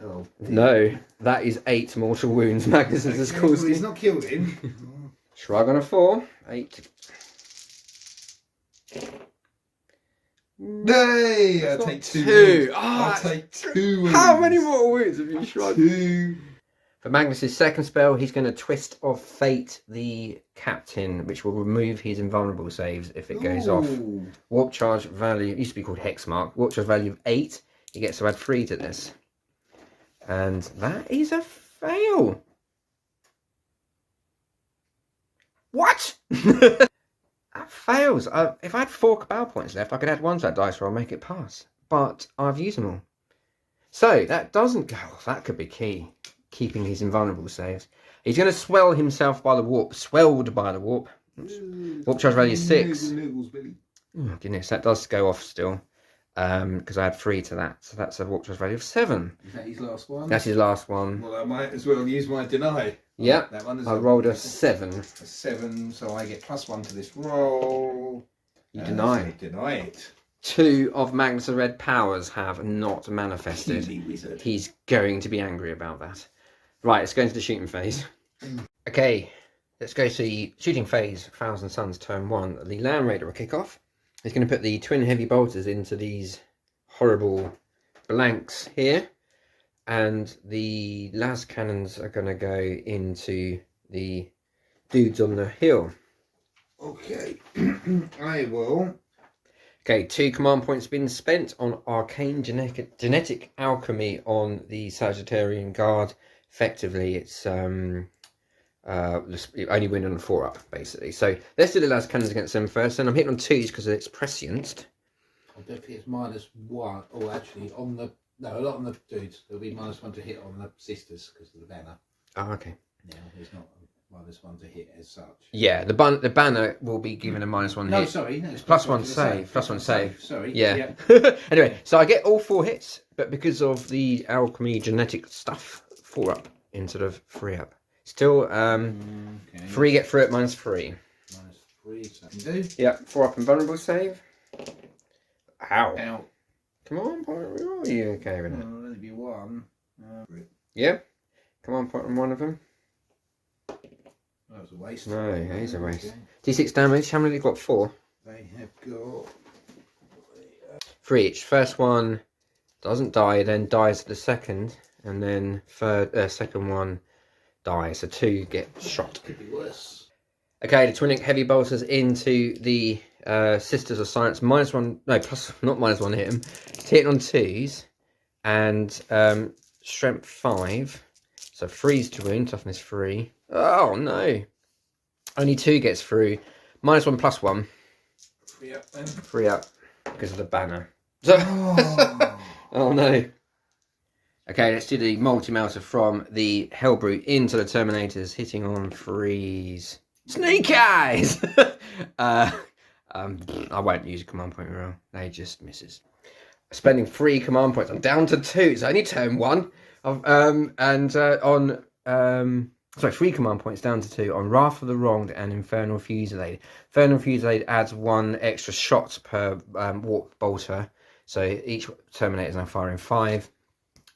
Oh. No, that is 8 mortal wounds. Magus has caused. Well, he's not killed him. Shrug on a 4. 8. Nay, I'll take 2. I'll take 2 wounds. How many mortal wounds have you shrugged? 2. For Magnus's second spell, he's going to Twist of Fate the captain, which will remove his invulnerable saves if it goes off. Warp charge value, it used to be called Hexmark. Warp charge value of 8. He gets to add 3 to this. And that is a fail. What? That fails. If I had 4 cabal points left, I could add 1 to that dice roll and make it pass. But I've used them all. So that doesn't go off. That could be key. Keeping his invulnerable saves. He's going to swell himself by the warp. Swelled by the warp. Warp charge value is 6. Oh, goodness, that does go off still. Because I had 3 to that. So that's a warp charge value of 7. Is that his last one? That's his last one. Well, I might as well use my deny. Yeah, that one is I rolled a 7. A 7, so I get +1 to this roll. You deny. Deny it. 2 of Magnus' red powers have not manifested. Wizard. He's going to be angry about that. Right, let's go into the shooting phase. Okay, let's go to the shooting phase. 1,000 Suns, turn 1. The Land Raider will kick off. He's going to put the twin heavy bolters into these horrible blanks here. And the las cannons are going to go into the dudes on the hill. Okay, I will. Okay, 2 command points been spent on arcane genetic alchemy on the Sagittarian Guard. Effectively, it's only win on a 4-up, basically. So let's do the las cannons against them first. And I'm hitting on 2s because it's prescient. I don't think it's -1. Oh, actually, on the... No, not on the dudes. There'll be -1 to hit on the sisters because of the banner. Oh, okay. Yeah, there's not -1 to hit as such. Yeah, the banner will be given a -1 hit. No, sorry. No, it's +1 save. +1 save. Sorry. Yeah. Anyway, so I get all 4 hits, but because of the alchemy genetic stuff, 4-up instead of 3-up. Still, okay. 3 get through it -3. -3, so I can do. Yeah, 4-up and vulnerable save. Ow. Ow. Come on, point. Are you okay with it? Well, only be 1. Yeah. Come on, point on one of them. That was a waste. No, it is a waste. Okay. D6 damage. How many have you got? 4. They have got 3 each. First one doesn't die, then dies the second, and then second one dies. So 2 get shot. Could be worse. Okay, the Twinic heavy bolters into the Sisters of Silence. -1, no, plus, not -1 hit him. It's hitting on 2s, and strength 5. So freeze to wound, toughness 3. Oh no! Only 2 gets through. -1 +1. 3 up then. 3 up because of the banner. So, oh no. Okay, let's do the multi-melter from the Hellbrute into the Terminators, hitting on 3s. Snake eyes! I won't use a command point reroll. They just misses. Spending 3 command points. I'm down to 2. It's only turn 1. Sorry, 3 command points down to 2 on Wrath of the Wronged and Infernal Fusillade. Infernal Fusillade adds 1 extra shot per warp bolter. So each Terminator is now firing 5.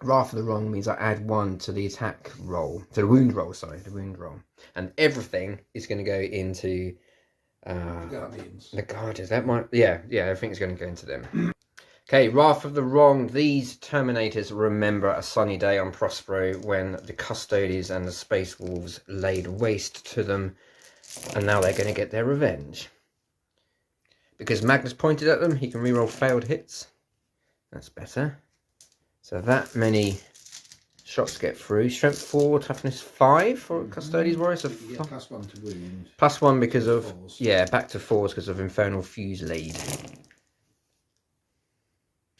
Wrath of the Wronged means I add 1 to the attack roll. To the wound roll, sorry, the wound roll. And everything is going to go into the Guardians. The Guardians. That might, yeah, everything's going to go into them. Okay, Wrath of the Wronged. These Terminators remember a sunny day on Prospero when the Custodes and the Space Wolves laid waste to them, and now they're going to get their revenge. Because Magus pointed at them, he can reroll failed hits. That's better. So that many shots get through. Strength 4, toughness 5 for Custodes Warriors. So +1 to wound. +1 because of, 4s. yeah, back to 4s because of Infernal Fusillade.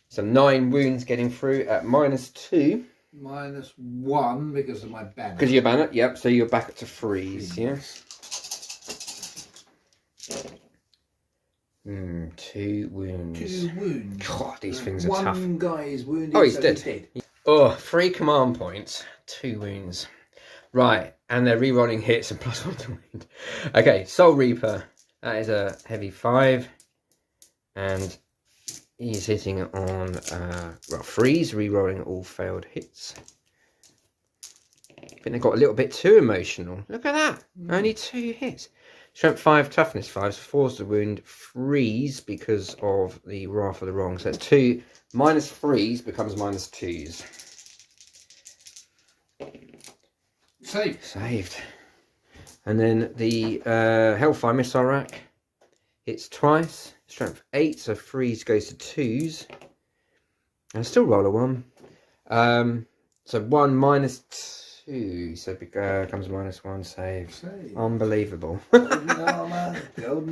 So 9 wounds getting through at -2. -1 because of my banner. Because of your banner, yep. So you're back to 3s, yes. 2 wounds. 2 wounds. God, these things are tough. One guy is wounded. Oh, he's so dead. Oh, 3 command points, 2 wounds. Right, and they're rerolling hits and +1 to wound. Okay, Soul Reaper. That is a heavy 5. And he's hitting on, freeze, rerolling all failed hits. I think they got a little bit too emotional. Look at that. Only 2 hits. Strength 5, toughness 5, so 4's the wound. Freeze because of the Wrath of the Wrong. So it's 2 minus freeze becomes -2s. Saved. And then the Hellfire Missile Rack hits twice. Strength 8, so freeze goes to 2s. And still roll a 1. So 1 minus 2, so it becomes -1 save. Unbelievable. Golden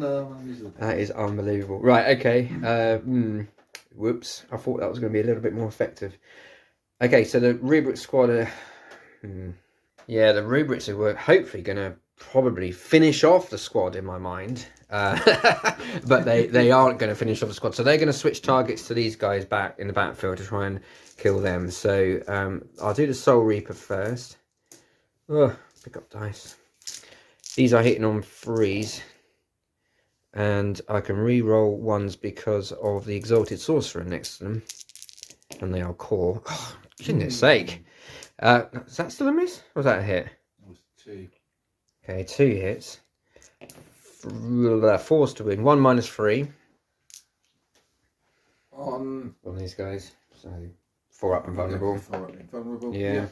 armor. That is unbelievable. Right, okay. Whoops. I thought that was going to be a little bit more effective. Okay, so the Rubric squad are... Yeah, the Rubrics are hopefully going to probably finish off the squad in my mind. But they aren't going to finish off the squad. So they're going to switch targets to these guys back in the battlefield to try and kill them. So I'll do the Soul Reaper first. Pick up dice. These are hitting on 3s. And I can re-roll 1s because of the Exalted Sorcerer next to them. And they are core. Oh, goodness sake. Is that still a miss? Or was that a hit? That was 2. Okay, 2 hits. 4's to win. 1 minus 3. On these guys. So 4 up and vulnerable. 4 up and vulnerable. Yeah.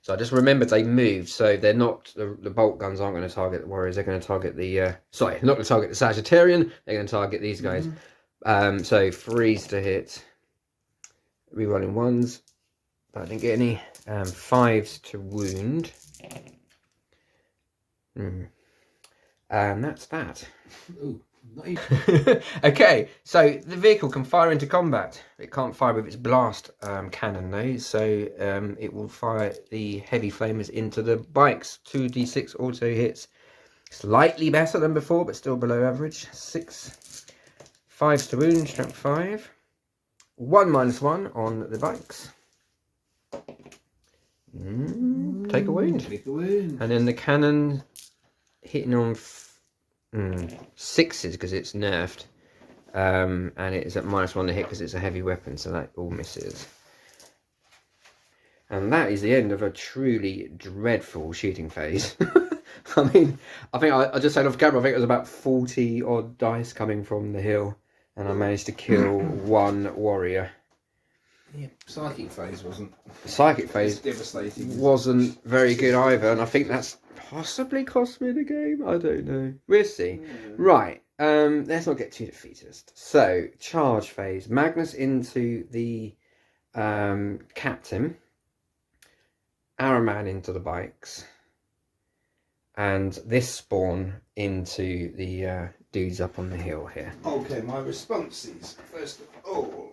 So I just remembered they moved, so they're not, the bolt guns aren't going to target the Warriors, they're going to target the, sorry, not going to target the Sagittarian, they're going to target these guys. So 3's to hit, rerolling 1s, but I didn't get any, 5's to wound. And that's that. Ooh. Okay, so the vehicle can fire into combat. It can't fire with its blast cannon though, so it will fire the heavy flamers into the bikes. 2d6 auto hits, slightly better than before, but still below average. 6, 5's to wound, strength 5. 1 minus 1 on the bikes. Take a wound. And then the cannon hitting on 6s because it's nerfed, and it is at -1 to hit because it's a heavy weapon, so that all misses. And that is the end of a truly dreadful shooting phase. I mean, I think I just said off camera, I think it was about 40 odd dice coming from the hill, and I managed to kill 1 warrior. Yeah, psychic phase wasn't. Psychic phase devastating. Wasn't very good either, and I think that's possibly cost me the game. I don't know. We'll see. Right. Let's not get too defeatist. So, charge phase. Magnus into the captain. Araman into the bikes. And this spawn into the dudes up on the hill here. Okay, my responses. First of all,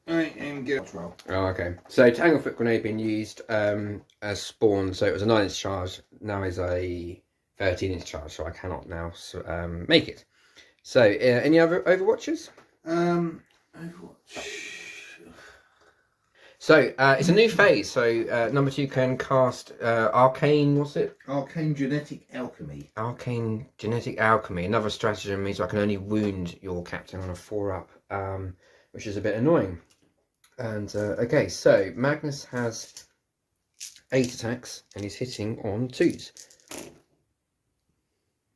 I am going to roll. Oh, okay. So Tanglefoot Grenade being used as spawn. So it was a 9-inch charge. Now is a 13-inch charge. So I cannot now make it. So any other Overwatchers? Overwatch. So it's a new phase. So number 2 can cast Arcane. What's it? Arcane Genetic Alchemy. Arcane Genetic Alchemy. Another stratagem means I can only wound your captain on a 4-up, which is a bit annoying. And okay, so Magnus has 8 attacks and he's hitting on 2s.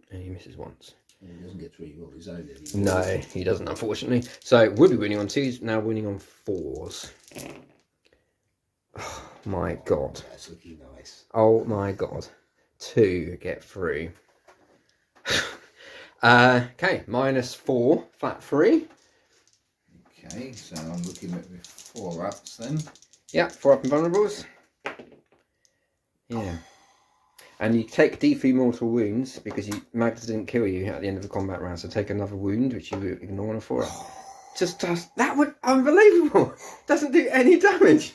And he misses once. And he doesn't get to reroll his own. No, he doesn't, unfortunately. So we'll be winning on 2s, now winning on 4s. Oh my god. That's looking nice. Oh my god. 2 get through. Okay, -4, flat 3. Okay, so I'm looking at the 4-ups then. Yeah, 4-up invulnerables. Yeah. And you take D3 mortal wounds because Magnus didn't kill you at the end of the combat round, so take another wound, which you ignore on a 4-up. Just does that would unbelievable. Doesn't do any damage.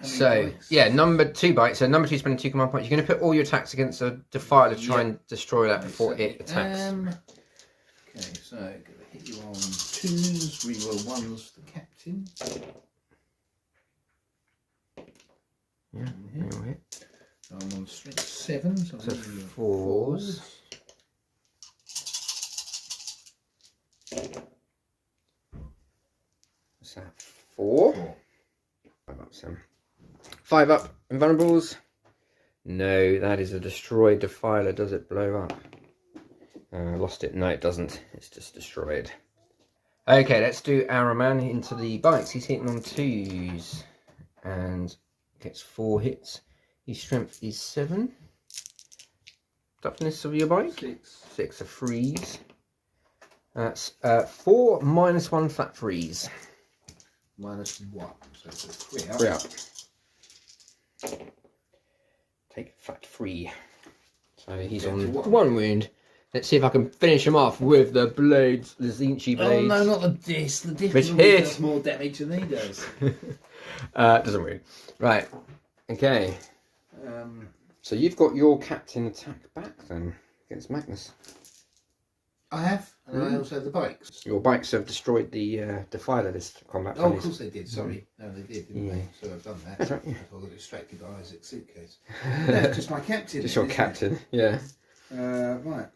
So yeah, number 2 bites. So number 2 spending 2 command points. You're going to put all your attacks against a defiler to try and destroy that before it attacks. Okay, so I'm going to hit you on 2s, reroll 1s for the captain. Yeah, you'll hit. I'm on strength 7, so 4s. What's that? 4. 5 up, Sam. 5 up invulnerables. No, that is a destroyed defiler. Does it blow up? Lost it. No, it doesn't. It's just destroyed. Okay, let's do Araman into the bikes. He's hitting on 2s and gets 4 hits. His strength is 7. Toughness of your bike? 6 of freeze. That's 4 -1 flat freeze. -1, so it's a 3 up. 3 up. Take flat 3. So he's on 1 wound. Let's see if I can finish him off with the blades, the Zinchi blades. Oh no, not the disc. The disc Which hit. Does more damage than he does. Doesn't really. Right. Okay. So you've got your captain attack back then against Magnus. I have, and I also have the bikes. Your bikes have destroyed the defiler this combat phase. Oh, of course they did. Sorry, no, they did, didn't they? So I've done that. That's right. Yeah. I got distracted by Isaac's suitcase. That's just my captain. Just your captain. Yeah. Right.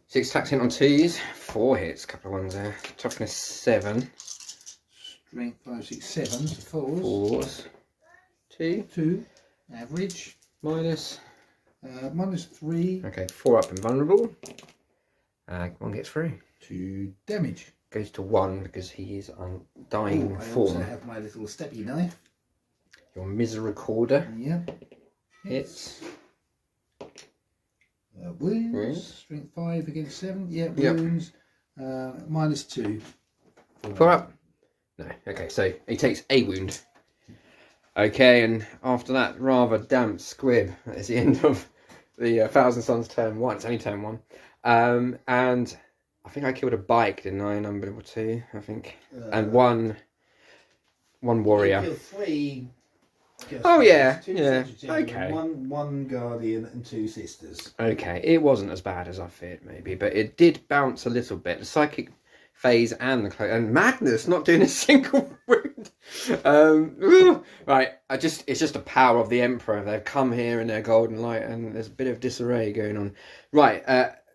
6 attacks in on 2s, 4 hits, couple of ones there. Toughness 7. Strength 5, 6, 7, so 4s. 4s. 2. Average. Minus. -3. Okay, 4 up invulnerable. 1 gets through. 2 damage. Goes to 1 because he is undying form. I also have my little steppy knife. Your misericorder. Yep. Hits. Wounds. Strength 5 against 7. Yep. Wounds. -2. 4 up. No. Okay, so he takes a wound. Okay, and after that rather damp squib, that is the end of the Thousand Suns turn 1. It's only turn 1. And I think I killed a bike, didn't I? Number 2, I think. And one warrior. You killed 3. Oh yeah, 2 yeah. Sagittarius, Okay. One guardian and 2 sisters. Okay, it wasn't as bad as I feared, maybe, but it did bounce a little bit. The psychic phase and and Magnus not doing a single wound. Right, it's just the power of the Emperor. They've come here in their golden light, and there's a bit of disarray going on. Right,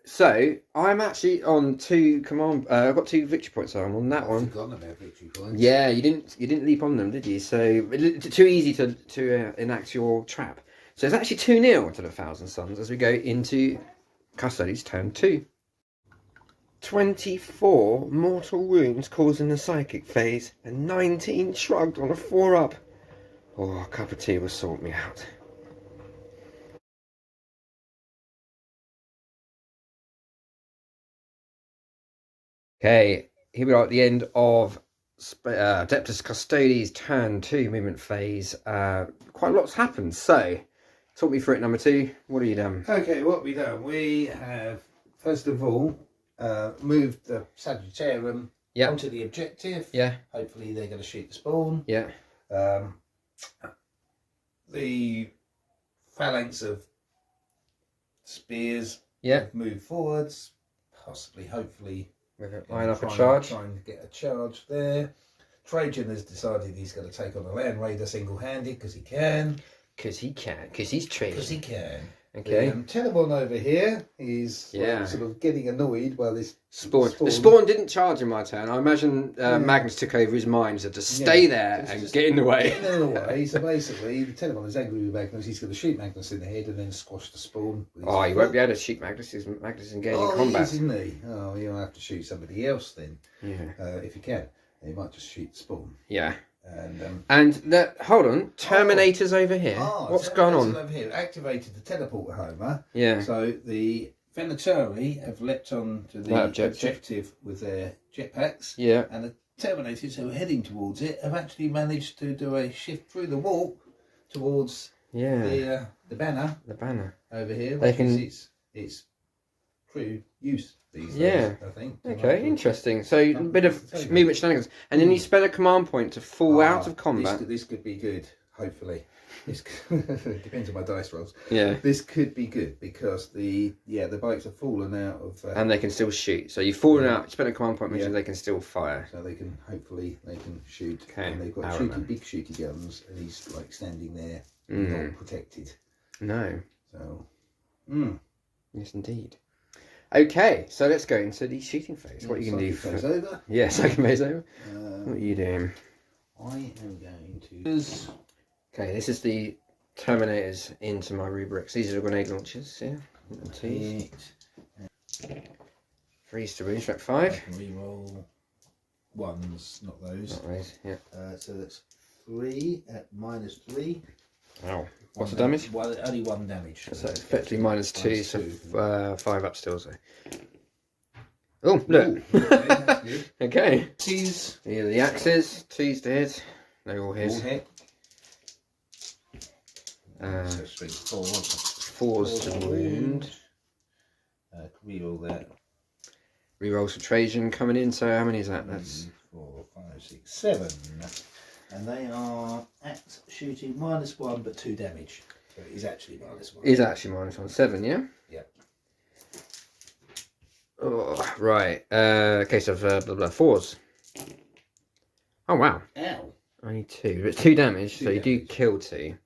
so I'm actually on 2 command. I've got 2 victory points. So I'm on that one. I've forgotten about victory points. Yeah, you didn't leap on them, did you? So too easy to enact your trap. So it's actually 2-0 to the Thousand Suns as we go into Custodes turn 2. 24 mortal wounds causing the psychic phase, and 19 shrugged on a 4-up. Oh, a cup of tea will sort me out. Okay, here we are at the end of Adeptus Custodes turn 2 movement phase. Quite a lot's happened, so talk me through it. Number 2, what have you done? Okay, what we done? We have, first of all, moved the Sagittarium onto the objective. Yeah. Hopefully they're going to shoot the spawn. Yeah. The phalanx of spears have moved forwards, possibly, hopefully, line up a charge. Trying to get a charge there. Trajan has decided he's going to take on a land raider single-handed because he can. Because he's Trajan. Because he can. Okay. Telebon over here is sort of getting annoyed by this spawn. The spawn didn't charge in my turn. I imagine Magnus took over his mind, so to stay there and get in the way. Get in the way. So basically, the Telebon is angry with Magnus. He's going to shoot Magnus in the head and then squash the spawn. Oh, he won't be able to shoot Magnus. Magnus is engaging in combat. He is, isn't he? Oh, you'll have to shoot somebody else then. Yeah. If you can. He might just shoot the spawn. Yeah. And hold on, Terminator's over here. What's going on? Over here, activated the teleporter Homer. Yeah. So the Venatori have leapt on to the objective with their jetpacks. Yeah. And the Terminators who are heading towards it have actually managed to do a shift through the wall towards the banner. The banner over here. They can. It's true use. These days, I think. Okay, interesting. So a bit of movement shenanigans, and then you spend a command point to fall out of combat. This could be good. Hopefully, this depends on my dice rolls. Yeah, this could be good because the bikes have fallen out of, and they can still shoot. So you've fallen out. Spend a command point, means they can still fire. So they can shoot. Okay, and they've got big shooty guns, and he's like standing there, not protected. No. So. Yes, indeed. Okay, so let's go into the shooting phase. What are you going to do? Phase over. Yeah, second phase over. What are you doing? I am going to. Okay, this is the Terminators into my rubrics. These are the grenade launchers. Yeah, and 3's to wound, 5. I can re-roll ones, not those. Not those. Yeah. So that's 3 at -3. Wow. What's the damage? Well, only 1 damage. So effectively -2, so 5 up still. So. Oh, look. Okay. These. Here are the axes. 2's to hit. They're all hit. So 4's to wound. Reroll that. Rerolls for Trajan coming in. So how many is that? That's 4, 5, 6, 7. And they are at shooting -1 but 2 damage. So it is actually -1. Is actually -1, 7, yeah? Yeah. Oh, right. Case of 4's. Oh, wow. Ow. Only 2. But 2 damage, so you do kill 2.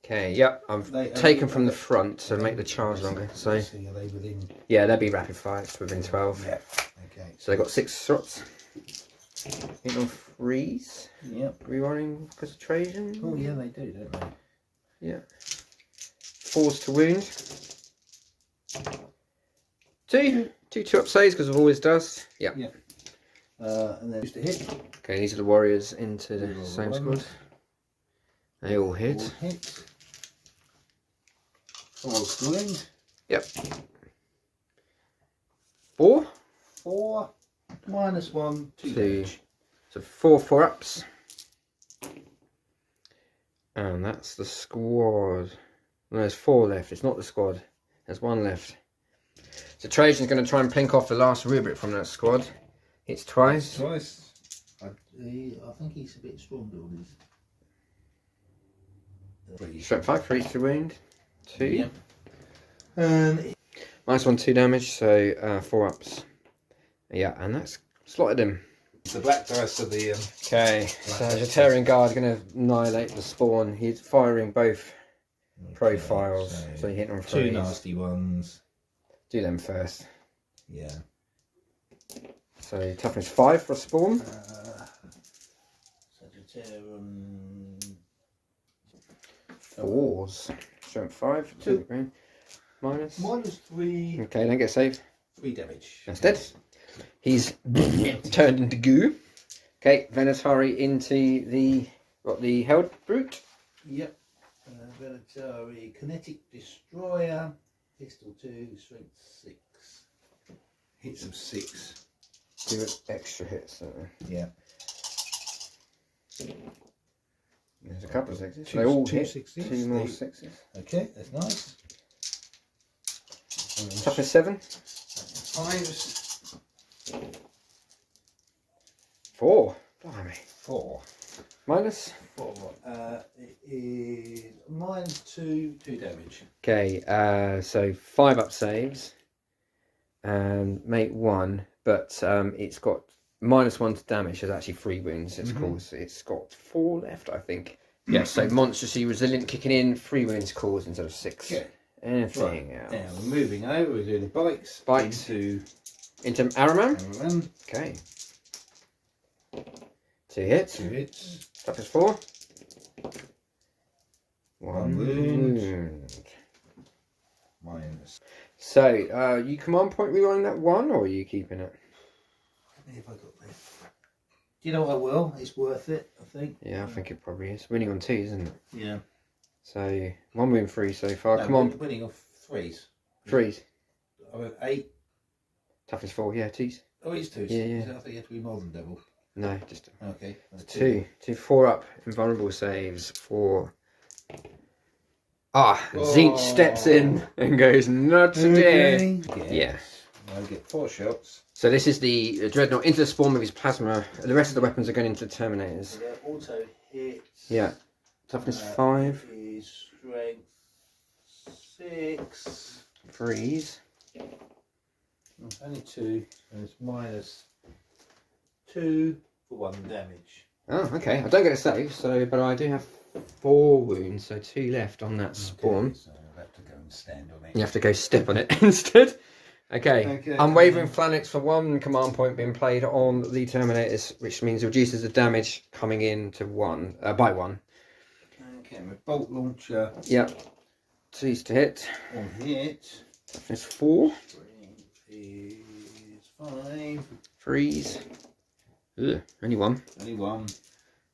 Okay, yep. I've taken from the front to make the charge longer. So are they within? Yeah, they'll be rapid fights within 12. Yeah. Okay. So they got 6 shots. Hit on 3's. Yep. Rerolling because of Trajan. Oh yeah, they do, don't they? Yeah. 4's to wound. 2 up saves because of always does. Yeah. Yeah. And then just a hit. Okay, these are the warriors into the same squad. They all hit. 4's to wound. Yep. 4. 4 -1, 2 damage. So 4 4-ups. And that's the squad. No, there's 4 left. It's not the squad. There's 1 left. So Trajan's going to try and plink off the last rubric from that squad. Hits twice. I think he's a bit stronger on his. Strength 5, 3's to wound. 2. Yep. And -1, 2 damage, so 4-ups. Yeah, and that's slotted him. The black dice of the. Okay, Sagittarian Guard going to annihilate the spawn. He's firing both profiles, so he hit on 3. 2 nasty ones. Do them first. Yeah. So toughness 5 for a spawn. Sagittarian. 4's. Strength 5. 2. Green. Minus. -3. Okay, don't get saved. 3 damage. That's dead. He's turned into goo. Okay, Venatari into the Held Brute. Yep. Venatari, Kinetic Destroyer, Pistol 2, Strength 6. Hits of 6. 2 extra hits. Yeah. There's a couple of sixes. They all hit. 6s. 2 more 6s. Okay, that's nice. Toughness 7. 5s. 4. Blimey. 4. Minus? 4. It is -2, 2 damage. Okay, so 5 up saves. And make 1, but it's got -1 to damage. There's actually 3 wounds. It's got 4 left, I think. Yeah, so monstrously resilient kicking in, 3 wounds caused instead of 6. Okay. Anything else? Now we're moving over, we're doing the bikes. Bikes. Into Araman. Okay. 2 hits. 2 hits. Toughness 4. 1 wound. Minus. So, you command point rerolling that 1, or are you keeping it? How many have I got there? Do you know what I will? It's worth it, I think. Yeah, I think it probably is. Winning on 2s, isn't it? Yeah. So, 1 win 3 so far. No, Come on. Winning off 3s. 3s. I went 8. Toughness 4, yeah, 2s. Oh, it's 2s. Yeah. I think you have to be more than double. No, just Okay. 2. 2 4 up. Invulnerable saves. 4. Zinch steps in and goes, not today. Okay. Yeah. I get 4 shots. So this is the Dreadnought into the spawn with his plasma. The rest of the weapons are going into the Terminators. Yeah, auto hits. Yeah. Toughness 5. Is strength 6. 3s. Only 2. And it's -2 for 1 damage. Oh, okay. I don't get a save, but I do have 4 wounds, so 2 left on that spawn. Okay, so I'll have to go and stand on it. You have to go step on it instead. Okay. Unwavering Phalanx for 1 command point being played on the Terminators, which means it reduces the damage coming in to 1 by 1. Okay, with bolt launcher. Yeah. 2s to hit. 1 hit. Toughness 4. Strength is 5. 3s. Ugh, only 1. Only 1.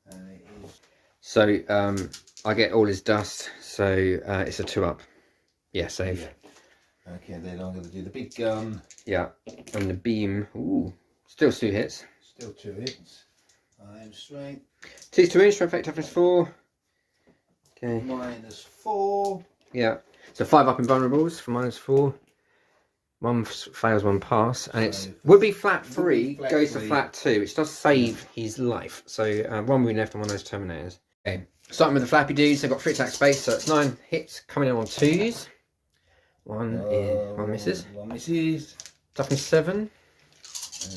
And it is. So I get all his dust, so it's a 2 up. Yeah, save. Yeah. Okay, then I'm going to do the big gun. Yeah, and the beam. Ooh, still 2 hits. Still 2 hits. I'm strength. 2s to wound, strength effect, toughness 4. Okay. -4. Yeah. So 5 up invulnerables for -4. 1 fails, 1 pass, and it's would be flat 3, goes to flat 2, which does save his life. So 1 wound left on one of those Terminators. Okay. Starting with the flappy dudes, they've got 3 attack space, so it's 9 hits coming in on 2s. 1 misses. 1 misses. Toughness 7.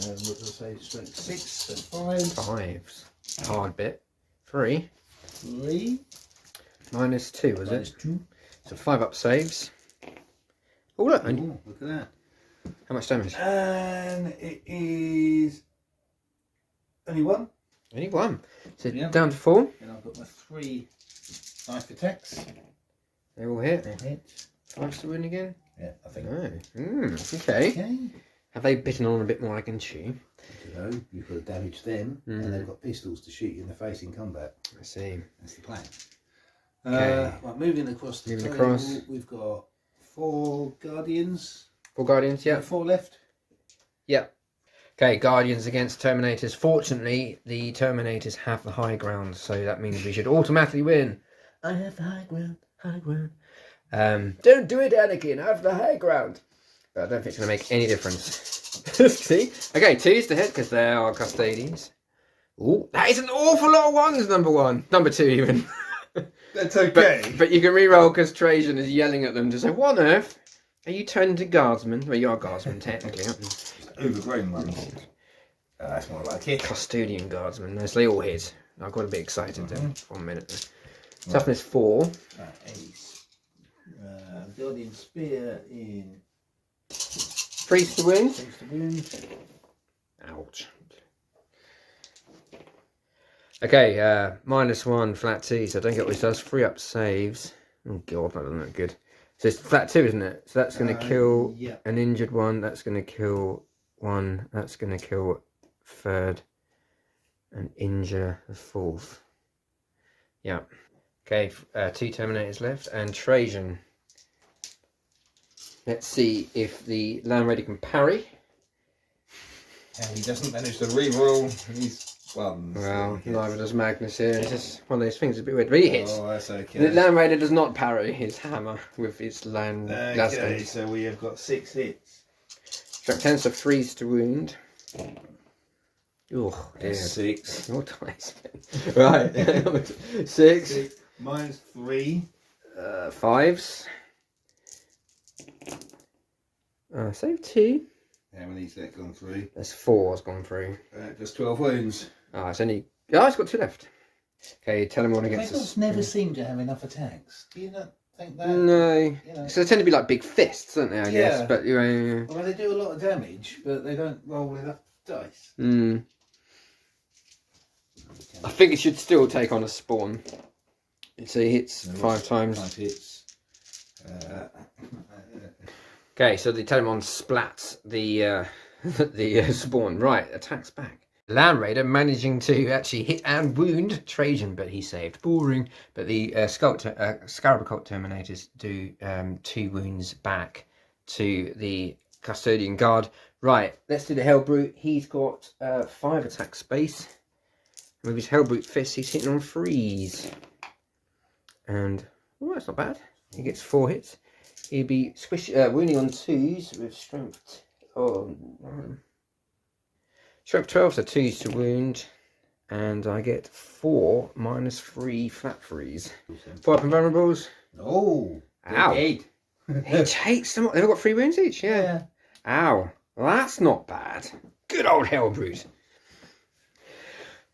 What did I say? Strength 6. So 5. 5s. Hard bit. 3. 3. -2, was it? -2. So 5 up saves. Oh look! Ooh, look at that. How much damage? And it is only 1. Only 1. So Yeah. down to 4. And I've got my 3 knife attacks. They all hit. They hit. 5 to win again. Yeah, I think. Oh. Okay. Okay. Have they bitten on a bit more I can chew? You know, you've got to damage them, and they've got pistols to shoot you in the face in combat. I see. That's the plan. Okay. Right, moving across the Moving table, across. we've got 4 Guardians. 4 Guardians, yeah. 4 left. Yeah. Okay, Guardians against Terminators. Fortunately, the Terminators have the high ground, so that means we should automatically win. I have the high ground, high ground. Don't do it, Anakin, I have the high ground. But I don't think it's going to make any difference. See? Okay, 2s to hit, because they are Custodes. Ooh, that is an awful lot of 1s, number 1. Number 2, even. That's okay. But you can re-roll because Trajan is yelling at them to say, what on earth? Are you turned to guardsmen? Well, you are guardsmen, technically, aren't you? Overgrown ones. That's more like it. Custodian guardsmen. No, so they all hit. I've got to be excited then for 1 minute. Toughness 4. Ace. Guardian Spear in 3s to win. 3 to wound. Ouch. Okay, -1, flat 2, so I don't get what it does. 3 up saves. Oh god, that doesn't look good. So it's flat 2, isn't it? So that's going to kill yeah. an injured one. That's going to kill 1. That's going to kill 3rd and injure the 4th. Yeah. Okay, 2 Terminators left, and Trajan. Let's see if the Land Raider can parry. And he doesn't manage to reroll his ones. Well, neither does Magnus here. It's just one of those things, a bit weird. But he hits. Oh, that's okay. The Land Raider does not parry his hammer with its land. Okay, so we have got 6 hits. Strength 10, so 3s to wound. Oh, dear. 6. Your dice. Right. 6. Minus 3. 5s. Save 2. How many's that gone through? There's 4 has gone through. Just 12 wounds. Ah, it's only. Oh, it's got 2 left. Okay, Telemon against Magos never seem to have enough attacks. Do you not think that? No. You know? So they tend to be like big fists, don't they? I guess. But well, they do a lot of damage, but they don't roll enough dice. I think it should still take on a spawn. So he hits 5 times. 5 hits. Okay, so the Telemon splats the the spawn. Right, attacks back. Land Raider managing to actually hit and wound Trajan, but he saved. Boring. But the Scarab Occult Terminators do 2 wounds back to the Custodian Guard. Right, let's do the Hellbrute. He's got 5 attack space. With his Hellbrute fist, he's hitting on 3s. And, oh, that's not bad. He gets 4 hits. He'd be wounding on 2s with strength. Strength 12, so 2s to wound. And I get 4 minus 3 flat freeze. 4 up and vulnerables. Oh, ow. He takes them. They've got 3 wounds each, yeah. Ow. Well, that's not bad. Good old Hellbrute.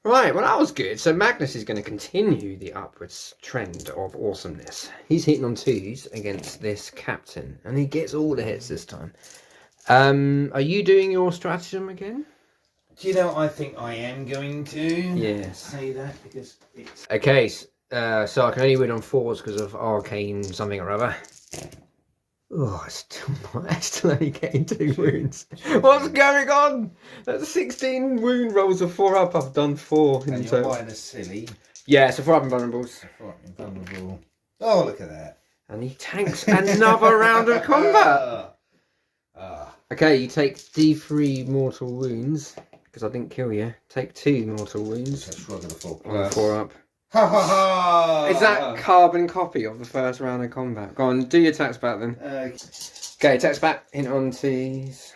Right, well that was good. So Magnus is going to continue the upwards trend of awesomeness. He's hitting on 2s against this captain, and he gets all the hits this time. Are you doing your stratagem again? Do you know, I think I am going to say that because it's... Okay, so I can only win on 4s because of arcane something or other. Oh, I still only getting 2 wounds. What's going on? That's 16 wound rolls of 4 up. I've done 4. And you're minus silly. Yeah, so 4 up and vulnerables. 4 up and vulnerable. Oh, look at that. And he tanks another round of combat. Okay, you take D3 mortal wounds. Because I didn't kill you. Take 2 mortal wounds. That's rather the 4 plus. 4 up. Ha ha ha! Is that carbon copy of the first round of combat? Go on, do your attacks back then. Okay, attacks back. Hit on T's.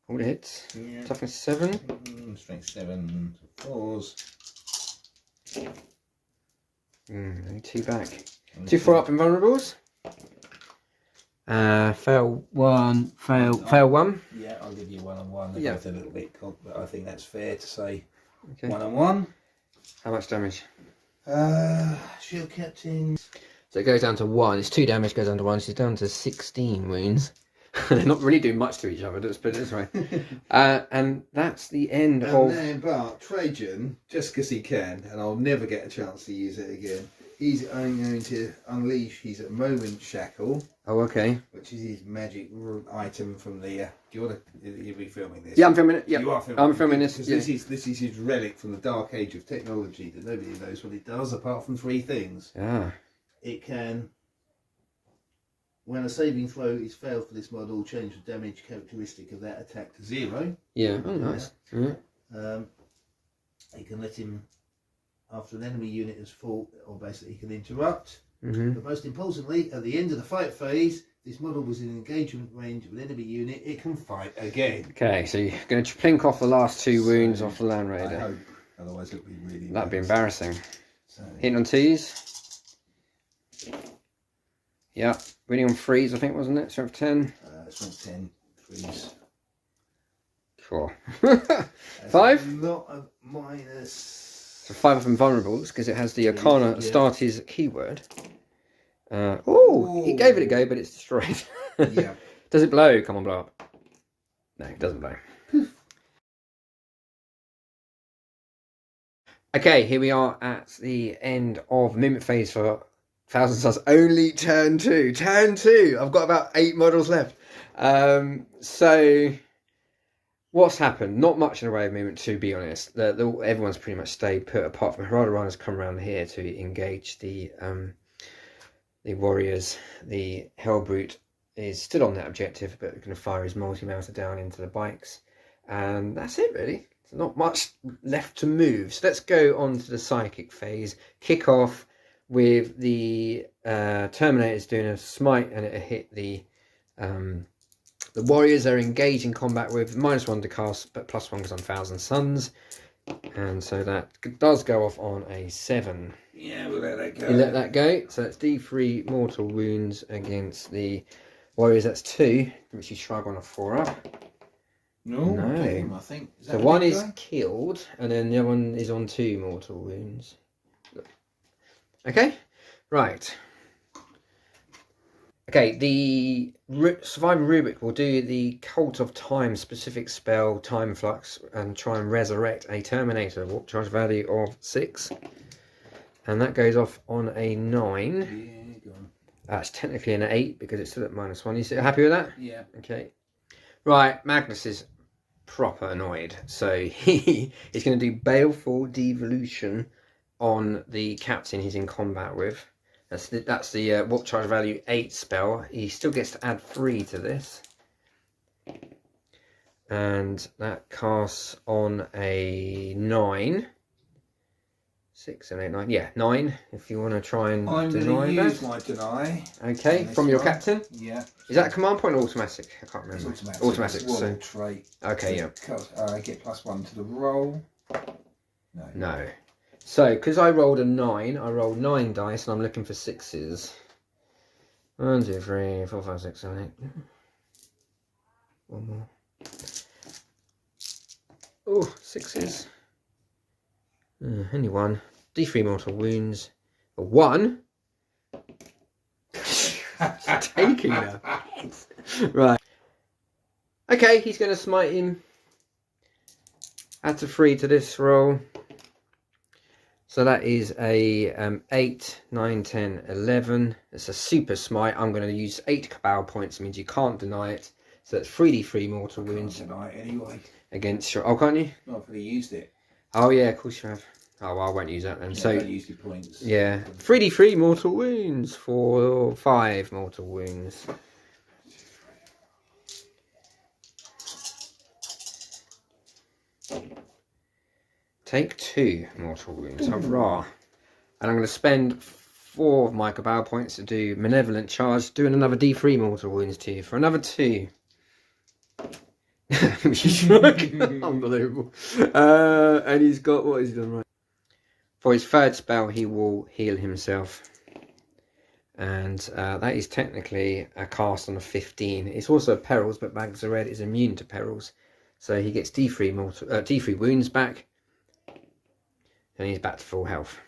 All the hits. Yeah. Toughness 7. Strength 7. 4s. Only 2 back. 2 4 up and vulnerables. Fail 1. Fail 1. Yeah, I'll give you 1 on 1. They're both a little bit cocked, but I think that's fair to say. Okay. 1 on 1. How much damage? Shield Captain. So it goes down to 1. It's 2 damage, goes down to 1. So it's down to 16 wounds. They're not really doing much to each other, let's put it this way. And that's the end of... Then, but Trajan, just because he can, and I'll never get a chance to use it again, he's going to unleash his Moment Shackle. Oh, okay. Which is his magic item from the... do you want to... You'll be filming this? Yeah, I'm filming it. Yeah. You are filming I'm filming this. Yeah. This is his relic from the dark age of technology that nobody knows what it does apart from 3 things. Ah. It can... When a saving throw is failed for this model, change the damage characteristic of that attack to 0. Yeah, oh nice. Yeah. It can let him... After an enemy unit has fought, or basically he can interrupt. But most importantly, at the end of the fight phase, this model was in engagement range of an enemy unit, it can fight again. Okay, so you're going to plink off the last 2 wounds off the Land Raider. I hope, otherwise it would be really That'd be embarrassing. So, hitting on 2s. Yeah, winning on 3s, I think, wasn't it? Strength 10. Strength 10, 3s. Cool. 5? Not a minus... So 5 up and vulnerables, because it has the Arcana Astartes keyword. He gave it a go, but it's destroyed. Yeah. Does it blow? Come on, blow up. No, it doesn't blow. Okay, here we are at the end of Mimic phase for Thousand Suns only turn 2. Turn 2. I've got about 8 models left. So what's happened? Not much in the way of movement, to be honest. Everyone's pretty much stayed put, apart from Harada Run has come around here to engage the warriors. The Hellbrute is still on that objective, but going to fire his multi-mounter down into the bikes. And that's it, really. There's not much left to move. So let's go on to the psychic phase. Kick off with the Terminators doing a smite, and it'll hit the warriors they're engaged in combat with. -1 to cast, but +1 goes on Thousand Suns. And so that does go off on a 7. Yeah, we'll let that go. You let that go. So that's D3 mortal wounds against the warriors. That's 2, which you shrug on a 4 up. No. I think. So one is killed, and then the other one is on 2 mortal wounds. Okay, right. Okay, the Survivor Rubric will do the Cult of Time specific spell, Time Flux, and try and resurrect a Terminator. What charge value of 6? And that goes off on a 9. Yeah, go on. That's technically an 8 because it's still at -1. You happy with that? Yeah. Okay. Right, Magnus is proper annoyed. So he is going to do Baleful Devolution on the captain he's in combat with. That's the what charge value 8 spell. He still gets to add 3 to this. And that casts on a 9. 6 and 8, 9. Yeah, 9. If you want to try and I'm deny going to use that. my deny. Okay, from your captain? Yeah. Is that a command point or automatic? I can't remember. It's automatic. Automatic. It's So trait. okay, yeah. I get +1 to the roll. No. So, because I rolled a 9, I rolled 9 dice, and I'm looking for 6s. 1, 2, 3, 4, 5, 6, 7, 8. One more. Oh, 6s. Only 1. D3 mortal wounds. A 1. Taking her. Right. Okay, he's going to smite him. Add a 3 to this roll. So that is a 8, 9, 10, 11. It's a super smite. I'm going to use 8 cabal points. It means you can't deny it. So that's 3d3 mortal wounds. Can't deny it anyway. Against your... Oh, can't you? Not if we used it. Oh, yeah, of course you have. Oh, well, I won't use that then. Yeah, So, don't use your points. Yeah. 3d3 mortal wounds for 5 mortal wounds. Take 2 mortal wounds. Hurrah. And I'm going to spend 4 of my cabal points to do Malevolent Charge, doing another D3 mortal wounds to you for another 2. Unbelievable. And he's got, what has he done right? For his 3rd spell, he will heal himself. And that is technically a cast on a 15. It's also perils, but Magus is immune to perils. So he gets D3 wounds back. And he's back to full health.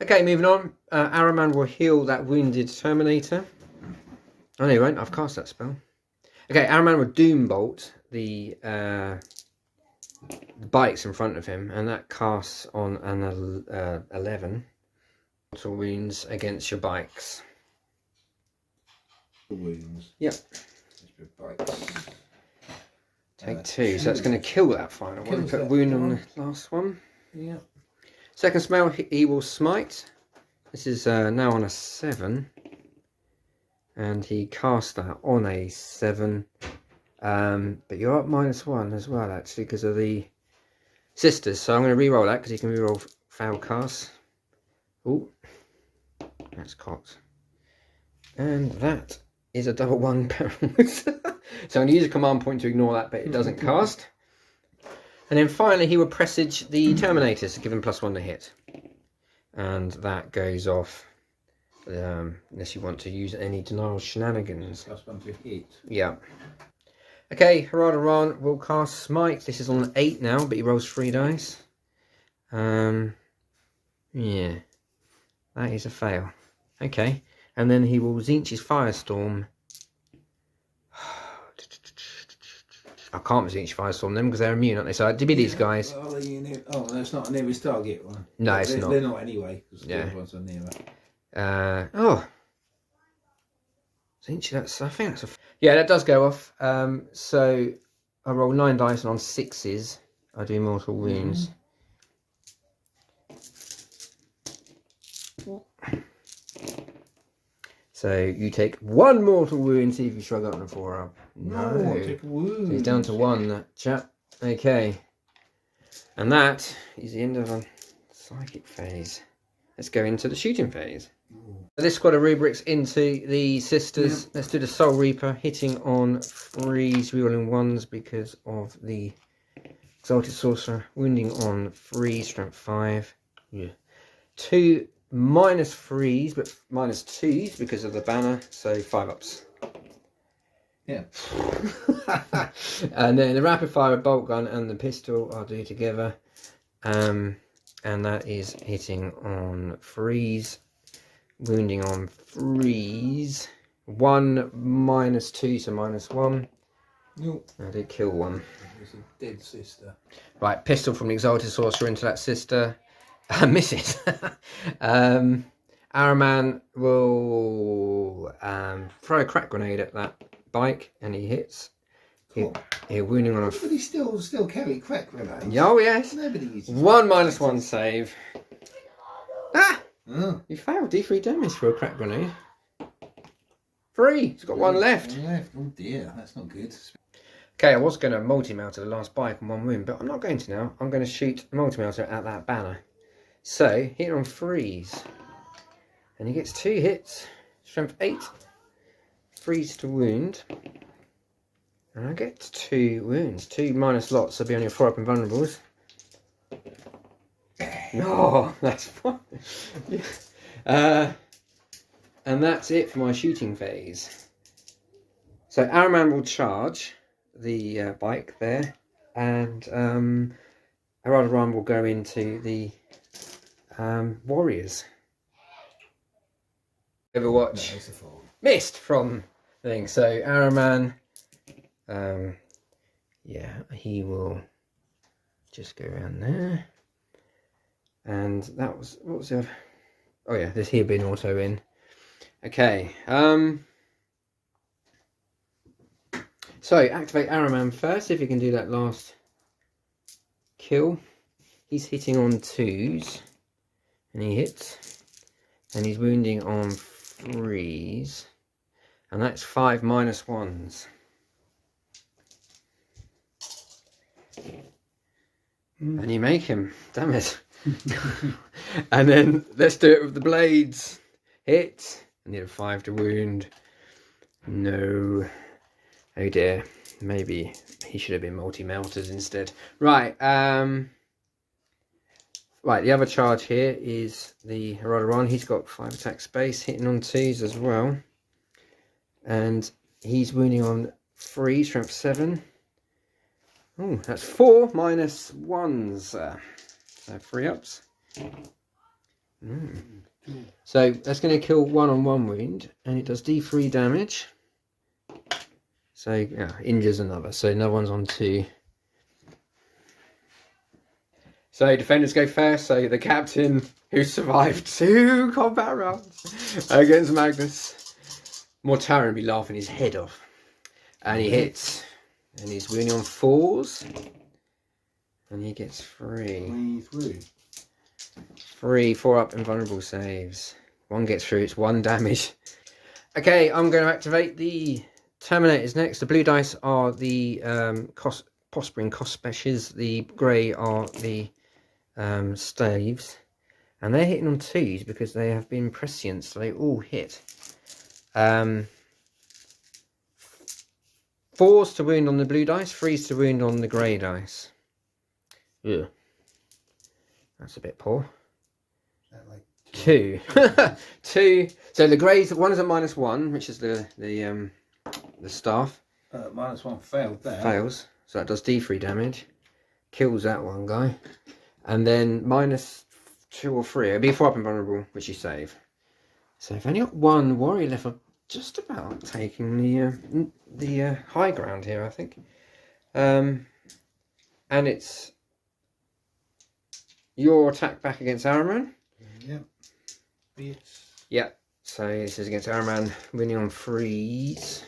Okay, moving on. Araman will heal that wounded Terminator. Oh, no, he won't. I've cast that spell. Okay, Araman will Doom Bolt the bikes in front of him. And that casts on an 11. Mortal wounds against your bikes. Wounds. Yep. Bikes. Take 2. So that's going to kill that final one. Put a wound on the last one. Yeah. Second spell, he will smite. This is now on a 7. And he cast that on a 7. But you're up -1 as well, actually, because of the sisters. So I'm going to re-roll that, because he can re-roll foul casts. Oh, that's cocked. And that is a double 1 perils. So I'm going to use a command point to ignore that, but it doesn't cast. And then finally, he will presage the Terminators to give him +1 to hit. And that goes off, unless you want to use any denial shenanigans. +1 to hit. Yeah. Okay, Harada Ran will cast Smite. This is on an 8 now, but he rolls 3 dice. Yeah. That is a fail. Okay. And then he will Zinch's Firestorm. I can't Zinch Firestorm them because they're immune, aren't they? So it'd be these guys. Oh, that's not a nearest target one. No, it's not. They're not anyway. Yeah. Ones are nearer. Oh. I think that's a... Yeah, that does go off. So I roll 9 dice, and on 6s, I do mortal wounds. So you take 1 mortal wound, see if you shrug up on a 4 up. No. Take a wound. So he's down to 1, that chap. Okay. And that is the end of the psychic phase. Let's go into the shooting phase. This squad of rubrics into the sisters. Yep. Let's do the Soul Reaper, hitting on 3s, rerolling 1s because of the Exalted Sorcerer, wounding on 3, strength 5. Yeah. 2 -3s, but -2s because of the banner, so 5 ups. Yeah. And then the rapid fire bolt gun and the pistol I'll do together. And that is hitting on 3s. Wounding on 3s. 1 -2, so -1. Nope. I did kill 1. It's a dead sister. Right, pistol from the Exalted Sorcerer into that sister. Misses. Araman will throw a crack grenade at that bike, and he hits. He's wounding on a... Nobody still carry crack grenades. Oh yes. Nobody uses 1 -1 save. Ah! Oh. You failed. D3 damage for a crack grenade. 3. He's got 1 left. Oh dear, that's not good. Okay, I was going to multi-melter the last bike on 1 wound, but I'm not going to now. I'm going to shoot multi-melter at that banner. So, hit on 3s. And he gets 2 hits. Strength 8. 3s to wound. And I get 2 wounds. 2 minus lots, so I'll be on your 4 up invulnerables. Oh, that's fun. And that's it for my shooting phase. So Araman will charge the bike there, and Heraldaran will go into the warriors. Overwatch. Missed from thing. So Araman, yeah, he will just go around there. And that was, what was the other? Oh yeah, this here being auto in. Okay. So activate Araman first, if you can do that last kill. He's hitting on 2s, and he hits, and he's wounding on 3s, and that's 5 -1s. And you make him, damn it. And then let's do it with the blades. Hit. I need a 5 to wound. No. Oh dear. Maybe he should have been multi-melters instead. Right. Right, the other charge here is the Heraldaran. He's got 5 attack space, hitting on 2s as well. And he's wounding on 3, strength 7. Oh, that's 4 -1s. So 3 ups. So that's going to kill 1 on 1 wound, and it does D3 damage. So yeah, injures another. So another one's on 2. So defenders go first. So the captain, who survived 2 combat rounds against Magus, Mortaran be laughing his head off, and he hits, and he's wounding on 4s, and he gets 3. 3 4 up invulnerable saves. 1 gets through. It's 1 damage. Okay, I'm going to activate the Terminators next. The blue dice are the Prospering cost specials. The grey are the staves, and they're hitting on 2s because they have been prescient, so they all hit. 4s to wound on the blue dice, 3s to wound on the grey dice. Yeah, that's a bit poor. 2. 2. So the greys, 1 is a -1, which is the staff. -1 failed there. Fails, so that does D3 damage. Kills that one guy. And then -2 or 3. It'll be a 4 up invulnerable, which you save. So I've only got 1 warrior left. I'm just about taking the high ground here, I think. And it's your attack back against Araman. Yep. It's Yeah. So this is against Araman, winning on 3s.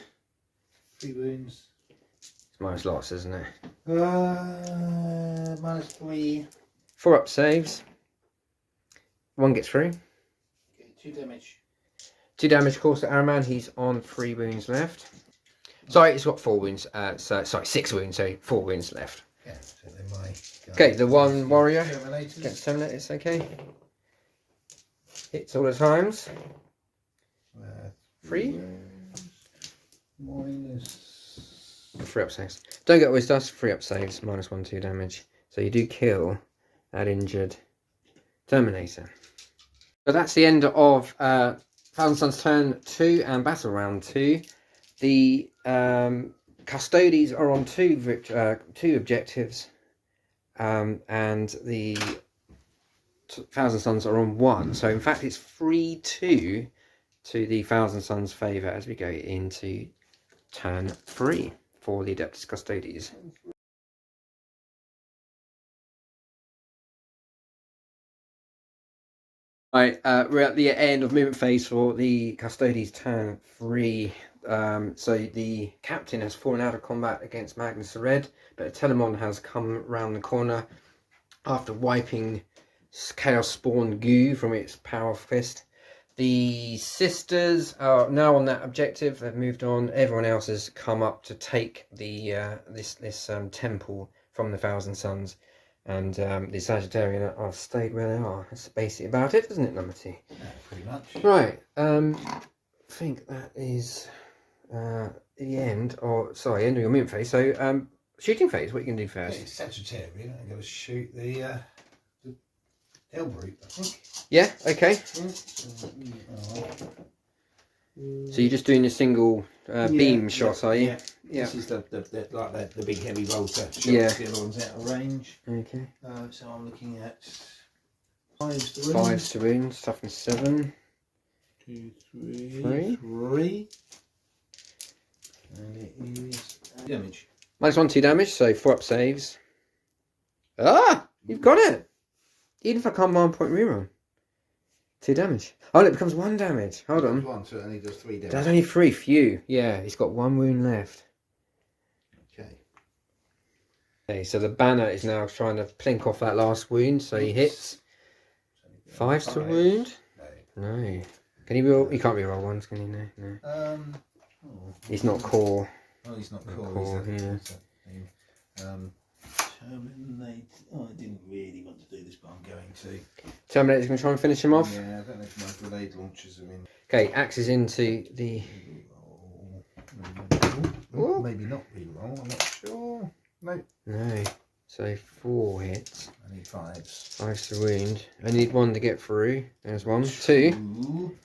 3 wounds. It's minus loss, isn't it? -3. 4 up saves. 1 gets through. Okay, 2 damage. 2 damage, of course, to Araman. He's on 3 wounds left. Sorry, it's got 4 wounds. Sorry, 6 wounds, so 4 wounds left. Yeah, so then my okay, the 1 warrior Terminators. gets terminated, it's okay. Hits all the times. 3. Minus 3 up saves. Don't get always dust, 3 up saves, -1, 2 damage. So you do kill that injured Terminator. So that's the end of Thousand Suns turn 2 and battle round 2. The Custodes are on 2 objectives, and the Thousand Suns are on 1. So in fact it's 3-2 to the Thousand Suns' favour as we go into turn 3 for the Adeptus Custodes. Right, we're at the end of movement phase for the Custodes turn 3. So the captain has fallen out of combat against Magnus the Red, but Telemon has come round the corner after wiping Chaos Spawn goo from its power fist. The sisters are now on that objective. They've moved on. Everyone else has come up to take the this temple from the Thousand Suns, and the Sagittarian are stayed where they are. That's basically about it, isn't it, number 2? Yeah, pretty much. Right. I think that is the end, or sorry, end of your movement phase. So shooting phase. What are you gonna do first? Okay, Sagittarian. I'm going to shoot the Hellbrute, I think. Yeah. Okay. So you're just doing a single beam shot, are you? Yeah. This is the big heavy bolter shot. Yeah. The other one's out of range. Okay. So I'm looking at 5s to wounds. 5 to wounds. Toughness 7. 2, 3. 3. And it is damage. -1, 2 damage. So 4 up saves. Ah, you've got it. Even if I can't 1 point reroll. 2 damage. Oh, it becomes 1 damage. Hold on. 1, so it only does 3 damage. That's only 3. Phew. Yeah, he's got 1 wound left. Okay. Okay, so the banner is now trying to plink off that last wound, so he hits. 5 to wound? No. Can he reroll? He can't reroll 1s, can he? No. He's not core. Oh, he's not core, core. yeah. Terminate. Oh, I didn't really want to do this, but I'm going to. Terminator's going to try and finish him off. Yeah, I don't know if my grenade launchers are in. Okay, axes into the. Maybe not reroll. I'm not sure. No. No. So 4 hits. I need 5s. 5 to wound. I need 1 to get through. There's 1. 2.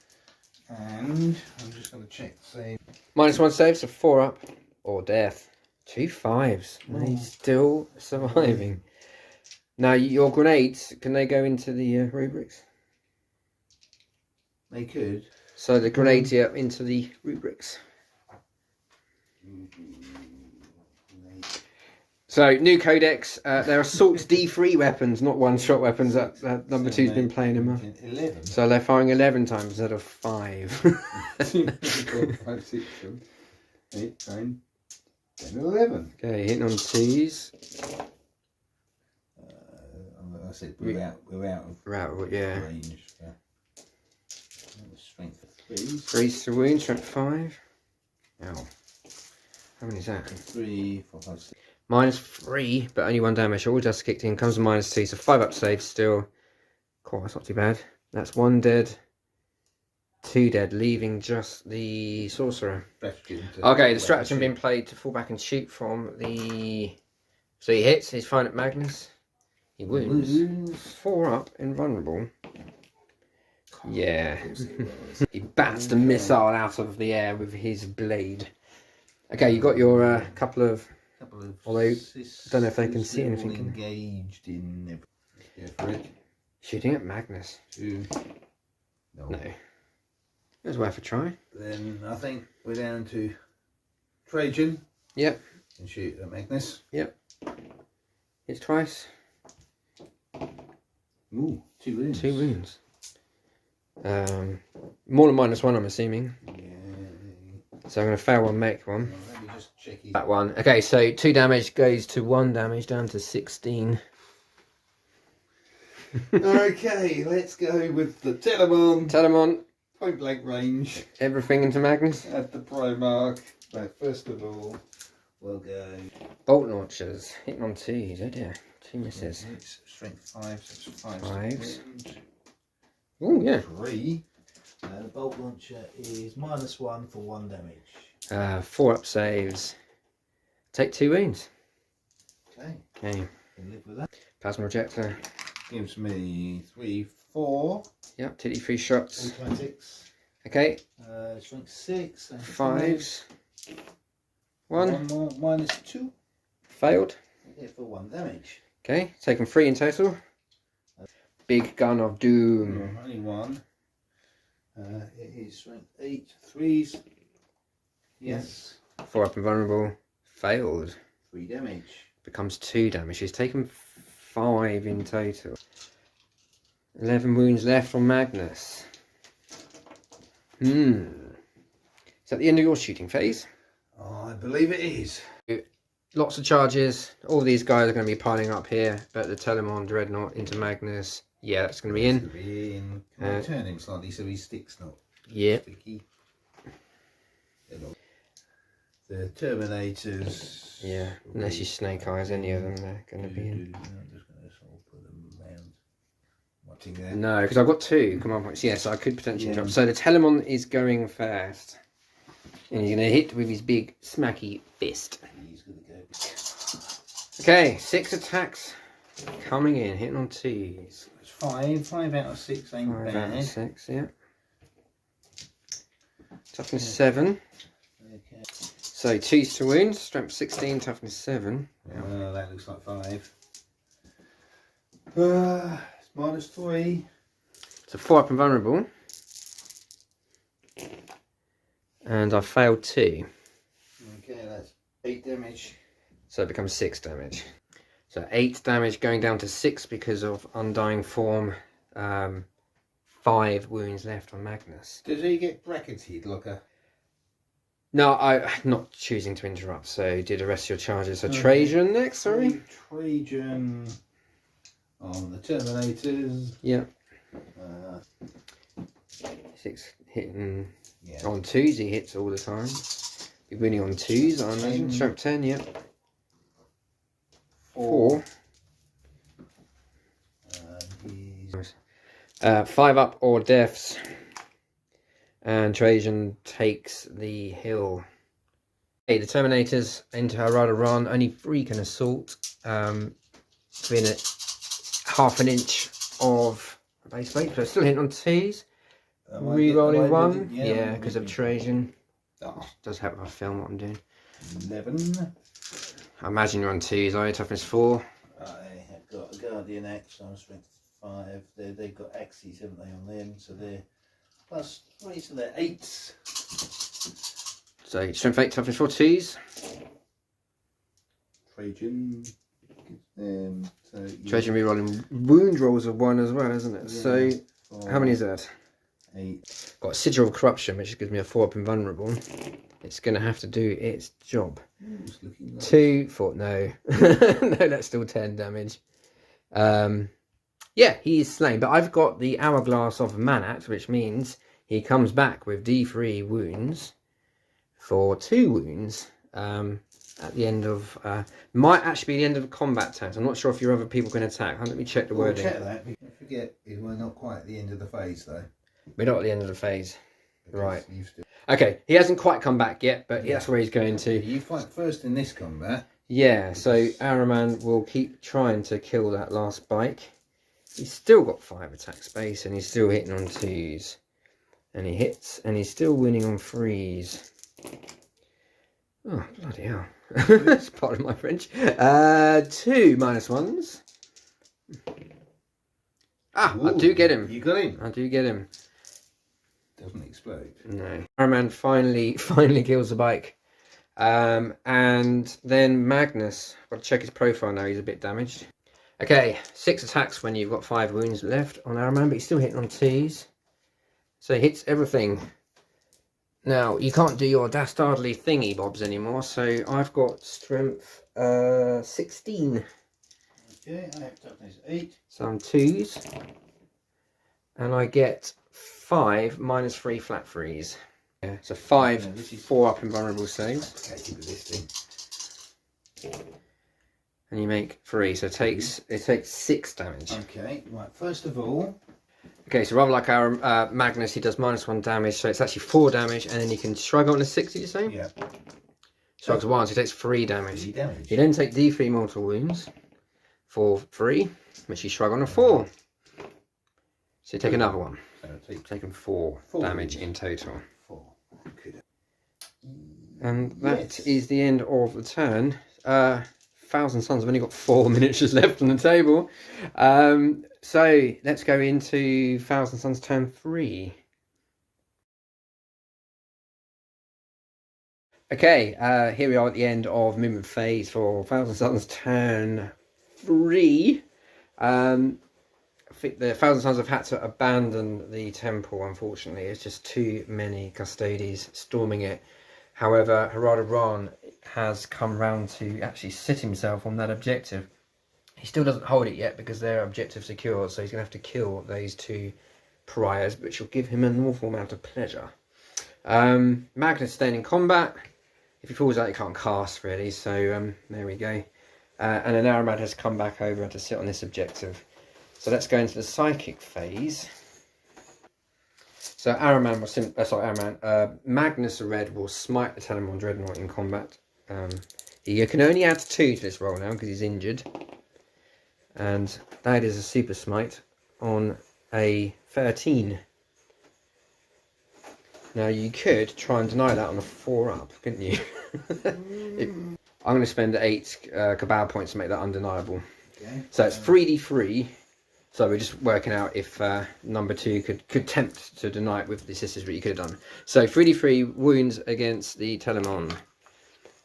And I'm just going to check the save. -1 save, so 4 up or death. 2 5s. And he's still surviving. Now your grenades, can they go into the rubrics? They could. So the grenades are into the rubrics. So new codex. They're assault D3 weapons, not one-shot weapons. That number 2's been playing them up. 11. So they're firing 11 times instead of 5. 4, 5, 6, 7, 8, 9, 10, 11. Okay, hitting on 2s. I said we're out of yeah. range. Strength 3s. 3s to wound, strength 5. Ow. How many is that? 3, 4, 5, 6. -3, but only 1 damage. All dust kicked in, comes to -2, so 5 up save still. Cool, that's not too bad. That's 1 dead, 2 dead, leaving just the sorcerer. Okay, the stratagem being played to fall back and shoot from the. So he hits, he's fine at Magnus. He wounds. 4 up, invulnerable. Yeah. He bats the missile out of the air with his blade. Okay, you got your couple of. Although I don't know if they can see anything. Engaged in. Yeah, for it. Shooting at Magnus. 2. No. It was worth a try. Then I think we're down to Trajan. Yep. And shoot at Magnus. Yep. Hits twice. Ooh, 2 wounds. 2 wounds. More than -1, I'm assuming. Yeah. So I'm going to fail one, make one. Let me just check it. That one. Okay, so 2 damage goes to 1 damage, down to 16. Okay, let's go with the Telemon. Telemon. Point blank range. Everything into Magnus. At the Primarch. But first of all, we'll go. Bolt launchers. Hitting on 2s. Oh dear. 2 misses. It's strength 5, so it's 5. 5s. Oh yeah. 3. The bolt launcher is -1 for 1 damage. 4 up saves. Take 2 wounds. Okay. Okay. Can live with that. Plasma ejector. Gives me 3, 4. Yep, 3 shots. Automatics. Okay. Strength 6. And 5s. 1. more, -2. Failed. Yeah, for 1 damage. Okay, taken 3 in total. Big gun of doom. Only 1. It is strength 8. 3s. Yes. 4 up and vulnerable. Failed. 3 damage. Becomes 2 damage. He's taken 5 in total. 11 wounds left on Magnus. Is that the end of your shooting phase? Oh, I believe it is. Lots of charges. All these guys are going to be piling up here, but the Telemon Dreadnought into Magnus. Yeah, that's going to be in. Can I turn him slightly so he sticks not Yeah. sticky? The Terminators. Yeah, unless you snake eyes any of them, they're going to be in. I'm just going to sort of put them around. Watching there. No, because I've got 2 command points. Yeah, so I could potentially drop. So the Telemon is going first. And he's going to hit with his big smacky fist. He's going to go. Okay, 6 attacks coming in, hitting on 2s. It's 5. 5 out of 6 ain't 5 bad. out of 6, yeah. Toughness 7. Okay. So 2s to wound, strength 16, toughness 7. That looks like 5. It's -3. So 4 up and vulnerable. And I failed 2. Okay, that's 8 damage. So it becomes 6 damage. So 8 damage going down to 6 because of Undying Form. 5 wounds left on Magnus. Does he get bracketed like a... No, I'm not choosing to interrupt, so do the rest of your charges. So Trajan next, sorry? Trajan on the Terminators. Yeah. 6 hitting Yeah. on 2s, he hits all the time. Be winning on 2s, I imagine. Strength 10, yeah. 4. 5 up or deaths. And Trajan takes the hill. Okay, the Terminators into Harada Run. Only 3 can assault. Within half an inch of base plate, but still hitting on 2s. Rerolling 1. Yeah, because of Trajan. Oh. Does help if I film what I'm doing. 11. I imagine you're on 2s, are you? Toughness 4. I have got a Guardian Axe on strength 5. They've got axes, haven't they, on them? So they're +3, so they're 8s. So strength 8, toughness 4, 2s. Trajan. Trajan rerolling wound rolls of 1 as well, isn't it? Yeah, so how many is that? 8. Got a Sigil of Corruption, which gives me a 4 up invulnerable. It's going to have to do its job. Like 2, 4, no. No, that's still 10 damage. Yeah, he is slain, but I've got the Hourglass of Manat, which means he comes back with D3 wounds for 2 wounds at the end of... might actually be the end of the combat turns. I'm not sure if your other people can attack. Let me check the wording. Check that. I forget, we're not quite at the end of the phase, though. We're not at the end of the phase. Right. Okay, he hasn't quite come back yet, but that's where he's going to. You fight first in this combat. Yeah, so Araman will keep trying to kill that last bike. He's still got 5 attack space, and he's still hitting on 2s. And he hits, and he's still winning on 3s. Oh, bloody hell. That's part of my French. 2 -1s. Ah, ooh, I do get him. You got him? I do get him. Doesn't explode. No. Araman finally kills the bike. And then Magnus. I've got to check his profile now, he's a bit damaged. Okay, 6 attacks when you've got 5 wounds left on Araman, but he's still hitting on 2s. So he hits everything. Now, you can't do your dastardly thingy bobs anymore, so I've got strength 16. Okay, I have toughness 8. Some 2s. And I get 5 minus 3 flat freeze. Yeah, so 5, 4 up invulnerable saves. Okay, with this thing. And you make 3, so it takes 6 damage. Okay, right, first of all. Okay, so rather like our Magnus, he does -1 damage, so it's actually 4 damage, and then you can shrug on a 6, did you say? Yeah. Shrugs 1, so he takes 3 damage. 3 damage. You then take D3 mortal wounds for 3, which you shrug on a 4. So you take another one. So taking 4 damage in total. 4. Okay. And that is the end of the turn. Thousand Suns have only got 4 miniatures left on the table. So let's go into Thousand Suns turn 3. Okay, here we are at the end of movement phase for Thousand Suns turn 3. I think the Thousand Suns have had to abandon the temple, unfortunately. It's just too many Custodes storming it. However, Harada Ran has come round to actually sit himself on that objective. He still doesn't hold it yet because their objective secured, so he's going to have to kill those 2 pariahs, which will give him an awful amount of pleasure. Magnus staying in combat. If he falls out, he can't cast, really, so there we go. And then Aramad has come back over to sit on this objective. So let's go into the psychic phase. So Magnus the Red will smite the Telemon Dreadnought in combat. You can only add 2 to this roll now because he's injured. And that is a super smite on a 13. Now you could try and deny that on a 4-up, couldn't you? I'm going to spend 8 Cabal points to make that undeniable. Okay. So it's 3d3. So we're just working out if number 2 could tempt to deny it with the sisters, what you could have done. So 3d3 wounds against the Telemon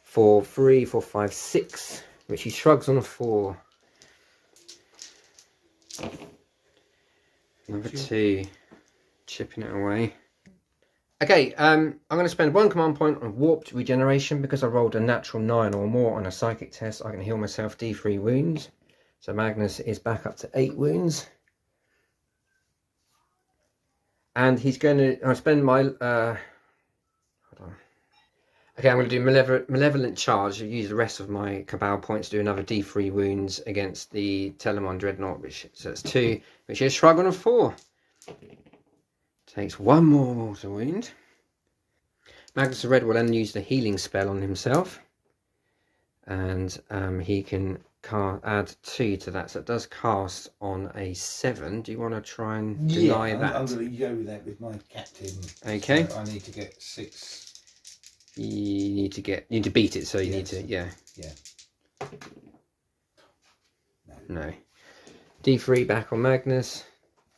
for 3, 4, 5, 6, which he shrugs on a 4. Number 2, chipping it away. Okay, I'm going to spend 1 command point on warped regeneration because I rolled a natural 9 or more on a psychic test. I can heal myself D3 wounds. So Magnus is back up to 8 wounds. And he's going to spend my... hold on. Okay, I'm going to do Malevolent Charge. I'll use the rest of my Cabal points to do another D3 wounds against the Telemon Dreadnought, so that's 2, which is Shrug on a 4. Takes 1 more mortal wound. Magus the Red will then use the healing spell on himself. And he can add 2 to that, so it does cast on a 7. Do you want to try and deny that? I'm going to go with that with my captain. Okay. So I need to get 6. You need to beat it, so you need to, yeah. No. D3 back on Magnus.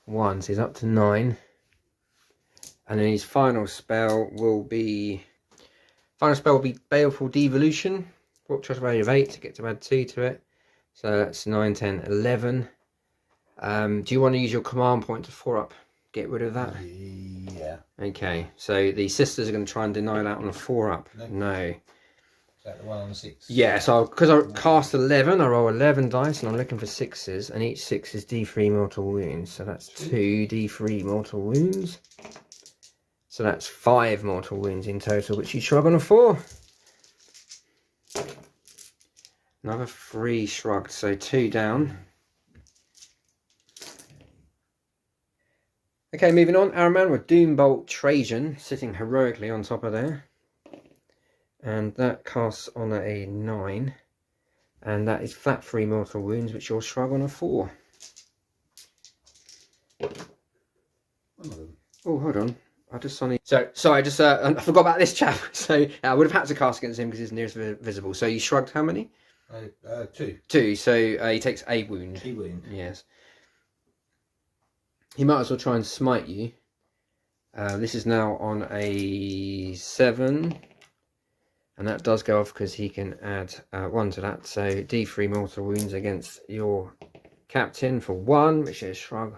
1, so he's up to 9. And then his final spell will be Baleful Devolution. Warp charge value of 8 to get to add 2 to it. So that's 9, 10, 11. Do you want to use your command point to 4-up? Get rid of that? Yeah. Okay, so the sisters are going to try and deny that on a 4-up. No. Is that the one on the 6? Yeah, so because I cast 11, I roll 11 dice and I'm looking for 6s, and each 6 is D3 mortal wounds. So that's 2 D3 mortal wounds. So that's 5 mortal wounds in total, which you shrug on a 4. Another 3 shrugged, so 2 down. Okay, moving on. Araman with Doombolt Trajan sitting heroically on top of there. And that casts on a 9. And that is flat 3 mortal wounds, which you'll shrug on a 4. Oh, hold on. I just suddenly... So, sorry, I forgot about this chap. So, I would have had to cast against him because he's nearest visible. So, you shrugged how many? 2. 2, so he takes a wound. A wound. Yes. He might as well try and smite you. This is now on a 7. And that does go off because he can add 1 to that. So D3 mortal wounds against your captain for 1, which is shrug.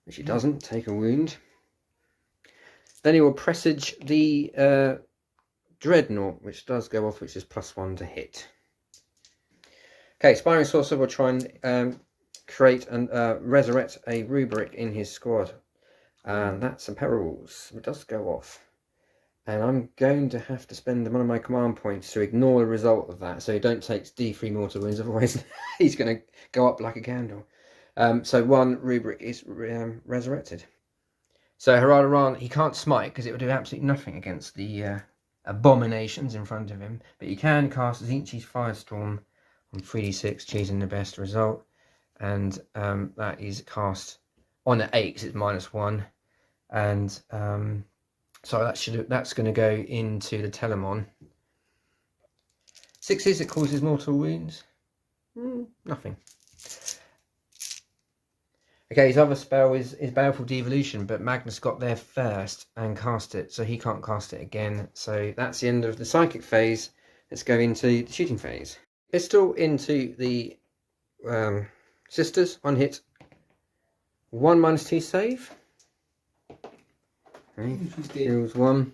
Which he doesn't. Take a wound. Then he will presage the Dreadnought, which does go off, which is +1 to hit. Okay, Aspiring Sorcerer will try and create and resurrect a rubric in his squad. And that's some perils. It does go off. And I'm going to have to spend one of my command points to ignore the result of that, so he don't take D3 mortal wounds, otherwise he's going to go up like a candle. So 1 rubric is resurrected. So Haradaran, he can't smite because it would do absolutely nothing against the abominations in front of him, but you can cast Zinchi's Firestorm on 3d6, choosing the best result, and that is cast on an 8 because it's -1, and so that's going to go into the Telemon. 6s, it causes mortal wounds. Nothing. Okay, his other spell is Baleful Devolution, but Magnus got there first and cast it, so he can't cast it again. So that's the end of the psychic phase. Let's go into the shooting phase. Pistol into the sisters. 1 hit. 1 -2 save. Okay, heals 1.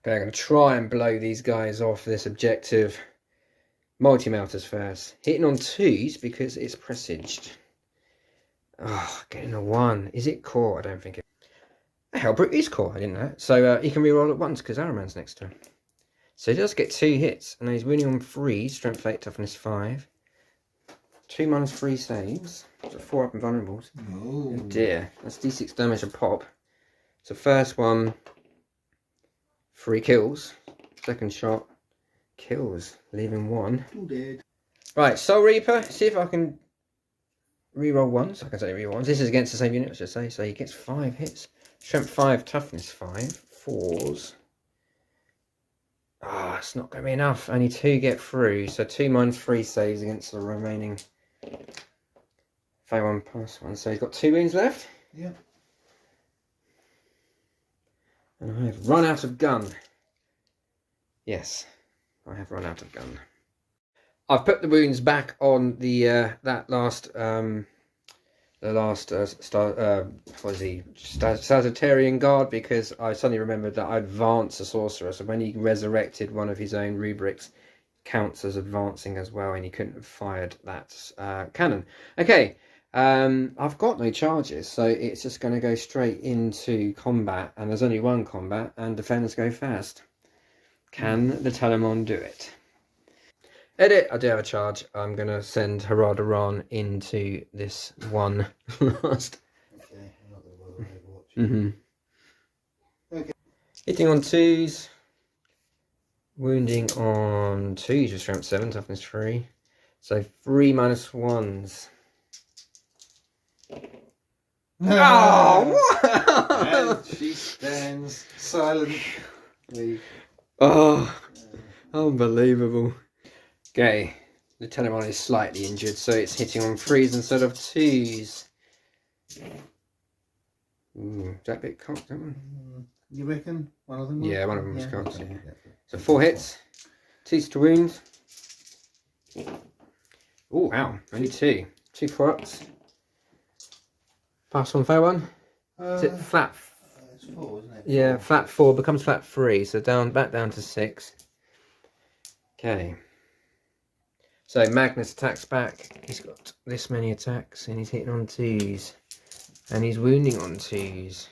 Okay, I'm going to try and blow these guys off this objective. Multi-melters first. Hitting on 2s because it's presaged. Oh, getting a 1. Is it core? I don't think it. Hellbrook is core. I didn't know. So he can reroll at once because Araman's next to him. So he does get 2 hits. And he's winning on 3. Strength 8, toughness 5. 2 -3 saves. So 4 up and vulnerables. Oh dear. That's d6 damage a pop. So first one, 3 kills. Second shot, kills, leaving 1. Dead. Right, Soul Reaper. See if I can reroll 1s. I can say reroll 1s. This is against the same unit, I should say. So he gets 5 hits. Strength 5, toughness 5. 4s. Ah, it's not going to be enough. Only 2 get through. So 2 -3 saves against the remaining 1 +1. So he's got 2 wounds left. Yeah. And I have run out of gun. Yes, I have run out of gun. I've put the wounds back on the Sagittarian guard because I suddenly remembered that I advanced a sorcerer. So when he resurrected one of his own rubrics, counts as advancing as well, and he couldn't have fired that cannon. Okay. I've got no charges, so it's just going to go straight into combat, and there's only 1 combat, and defenders go first. Can the Telemon do it? Edit, I do have a charge. I'm going to send Haradaran into this one last. Okay, I'm not going to bother overwatching. Okay. Hitting on 2s. Wounding on 2s with strength 7, toughness 3. So 3 -1s. Oh, what? And she stands silently. Oh, unbelievable. Okay, the Telemon is slightly injured, so it's hitting on 3s instead of 2s. Is that a bit cocked, that one? You reckon? One of them? Yeah, one of them was cocked. Yeah. So 4 hits, 2s to wound. Oh, ow, only 2. 2 4-ups. Pass on, fair one. Is it flat? It's 4, isn't it? Yeah, flat 4 becomes flat 3, so back down to 6. Okay. So Magnus attacks back. He's got this many attacks, and he's hitting on 2s, and he's wounding on 2s,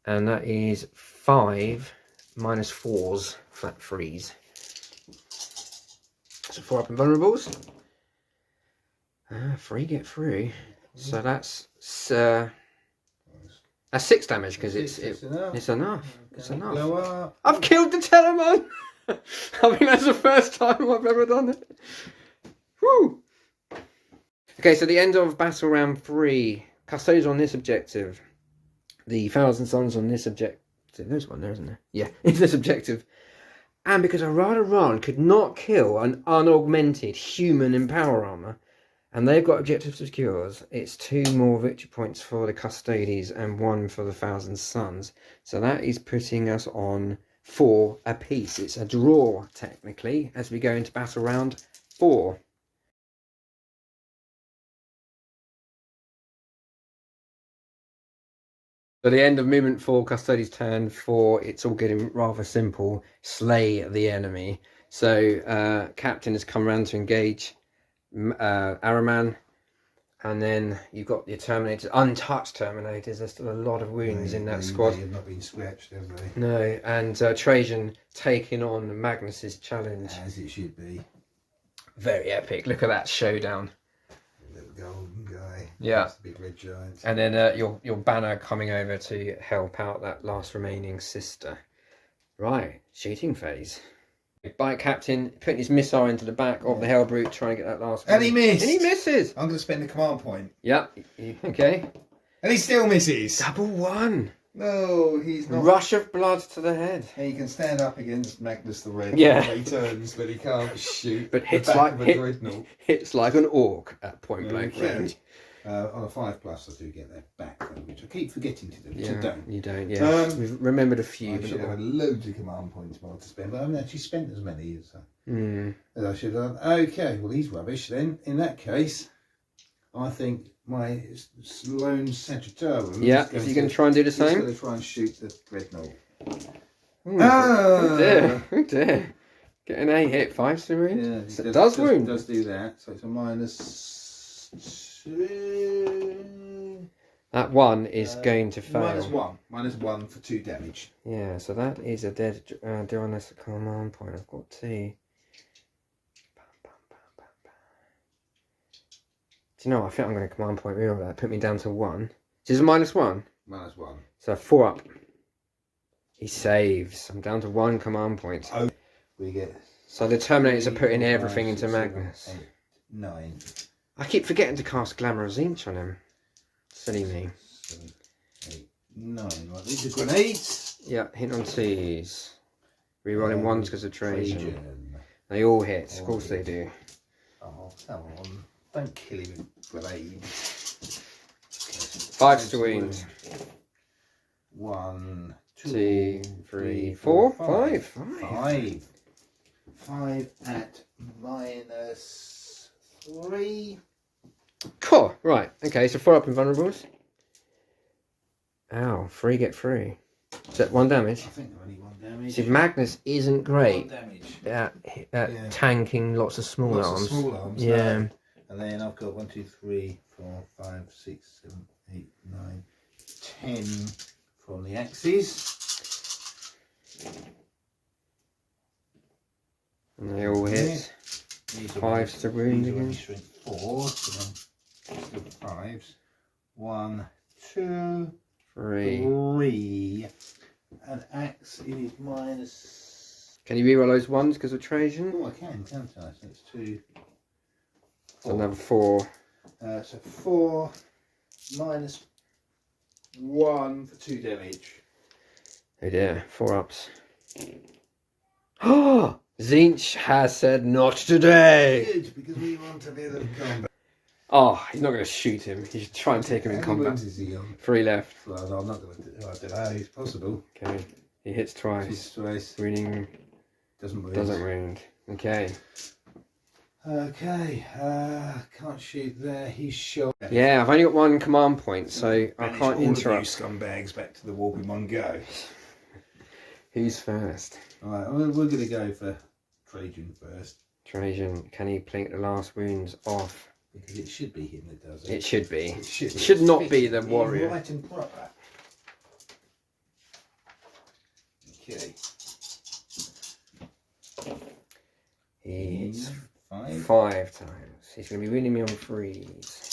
and that is 5 -4s, flat 3s. So 4 up and vulnerables. 3 get through. So that's 6 damage because it's enough. It's enough. It's enough. I've killed the Telemon. I think that's the first time I've ever done it. Woo! Okay, so the end of battle round 3. Custodes on this objective. The 1,000 Suns on this objective. There's one there, isn't there? Yeah, it's this objective. And because Haradaran could not kill an unaugmented human in power armor, and they've got objective secures, it's 2 more victory points for the Custodes and 1 for the 1,000 Suns. So that is putting us on 4 apiece. It's a draw, technically, as we go into battle round 4. So the end of movement 4, Custodes turn 4, it's all getting rather simple. Slay the enemy. So Captain has come around to engage Araman. And then you've got your Terminators, untouched Terminators. There's still a lot of wounds in that squad. They have not been scratched, have they? No, and Trajan taking on Magnus's challenge. As it should be. Very epic. Look at that showdown. Little golden guy. Yeah. That's the big red giant. And then your banner coming over to help out that last remaining sister. Right, shooting phase. By Captain, putting his missile into the back of the Hellbrute, trying to get that last one. And he missed! And he misses! I'm going to spend a command point. Yep, okay. And he still misses! Double one! No, he's not. Rush of blood to the head. He can stand up against Magnus the Red. Yeah. He turns, but he can't shoot. But hits the back like of a dreadnought. hits like an orc at point blank range. On a 5+, I do get their back, though, which I keep forgetting to do. Which I Yeah, don't. you don't. Yeah, we've remembered a few. I should have had loads of command points more to spend, but I haven't actually spent as many as I should have done. Okay, well he's rubbish then. In that case, I think my lone Sagittarius. Yeah, is he going to try and do the same? He's going to try and shoot the dreadnought. Oh dear, oh dear. Getting a hit, 5 to wound. Yeah, so it does wound. Does do that. So it's a -2. That one is going to fail. -1 for 2 damage. Yeah, so that is a dead. Do I miss a command point? I've got 2. Do you know? I think I'm going to command point reroll that. Put me down to 1. This is a -1. -1. So 4 up. He saves. I'm down to 1 command point. Oh, we get. So the Terminators are putting everything into Magnus. 9. I keep forgetting to cast Glamour of Zinch on him. Silly me. 7, 8, 9. Right, these are grenades. Yeah, hit on 2s. Rerolling 1s because of Trajan. They all hit. Of course they do. Oh, come on. Don't kill him with grenades. 5 to wound. 1, 2, 3, 4, 5. 5 at -3. Cool. Right. Okay. So 4 up invulnerables. Ow. 3 get 3. Is that 1 damage? I think only 1 damage. See, Magnus isn't great 1 damage. at tanking lots of small arms. Of small arms. Yeah. No. And then I've got 1, 2, 3, 4, 5, 6, 7, 8, 9, 10 from the axes. And they all hit. 5 to wound again. 4. So still 5s. 1, 2, 3. An axe is minus. Can you reroll those 1s because of Trajan? Oh, I can, can't I? So it's 2. So another 4. So 4 minus 1 for 2 damage. Oh dear, 4 ups. Oh! Zinch has said not today! Good, because we want a bit of combat. Oh, he's not going to shoot him. He should try and take him in combat. How many wounds is he on? 3 left. Well, I'm not going to do I don't know, it's possible. Okay. He hits twice. Hits twice. Wounding Doesn't wound. doesn't wound. Okay. Okay, can't shoot there, he's shot. Yeah, I've only got 1 command point, so I Banish can't all interrupt. of you scumbags back to the warp in one go. Who's first? Alright, we're going to go for Trajan first. Trajan, can he plink the last wounds off? Because it should be him that does it. It should be. It should not be the warrior. Right and proper. Okay. He's 5. 5 times. He's going to be winning me on 3s.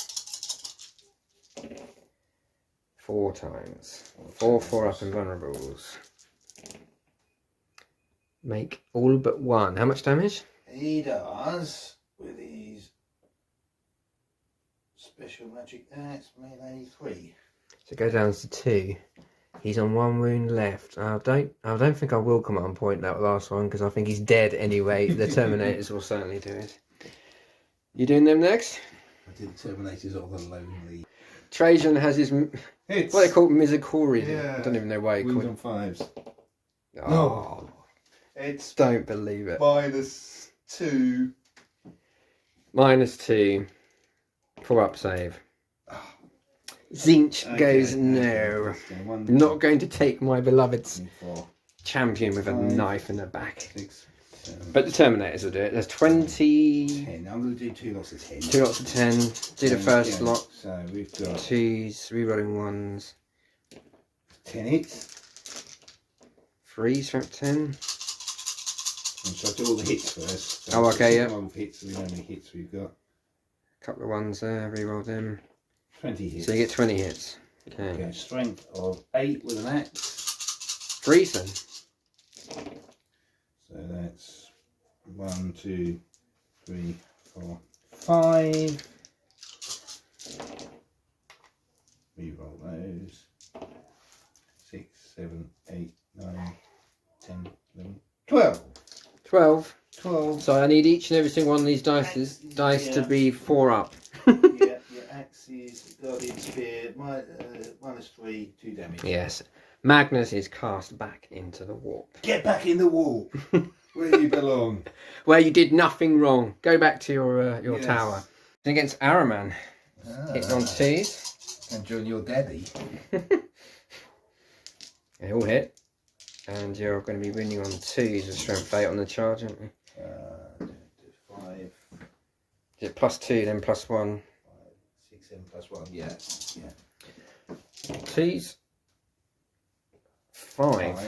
4 times. 4 up invulnerables. Make all but 1. How much damage? He does with his special magic axe melee 3. So go down to 2. He's on 1 wound left. I don't think I will command point that last one because I think he's dead anyway. The Terminators will certainly do it. You doing them next? I did Terminators or the Lonely. Trajan has his what they call Mizakuri. Yeah. I don't even know why he called Wounds on 5s. Oh, No. It's don't believe it. -2. -2. 4 up save. Zinch goes, no. Not going to take my beloved's champion with a knife in the back. 6, 7, but the Terminators will do it. There's 20. 10. I'm going to do 2 lots of 10. 2 lots of 10. Do the first lot. So we've got 2s, rerolling 1s. 10 hits. 3s for 10. So I do all the hits first. So oh, okay, yeah. 12 hits, so we know how many hits we've got. A couple of 1s there, reroll them. 20 hits. So you get 20 hits. Okay, strength of 8 with an axe. 3s then. So that's 1, 2, 3, 4, 5. Reroll those. 6, 7, 8, 9, 10, 11, 12. 12. 12. So I need each and every single one of these dice to be 4 up. Yeah, your axes, guardian spear, -3, 2 damage. Yes. Magnus is cast back into the warp. Get back in the warp, where you belong. Where you did nothing wrong. Go back to your Yes. tower. Against Araman. Hitting on 2s. And join your daddy. They all hit. And you're going to be winning on 2s with strength 8 on the charge, aren't you? 5. Is it +2 then +1? 5, 6, 7 +1. Yeah. 2s. 5.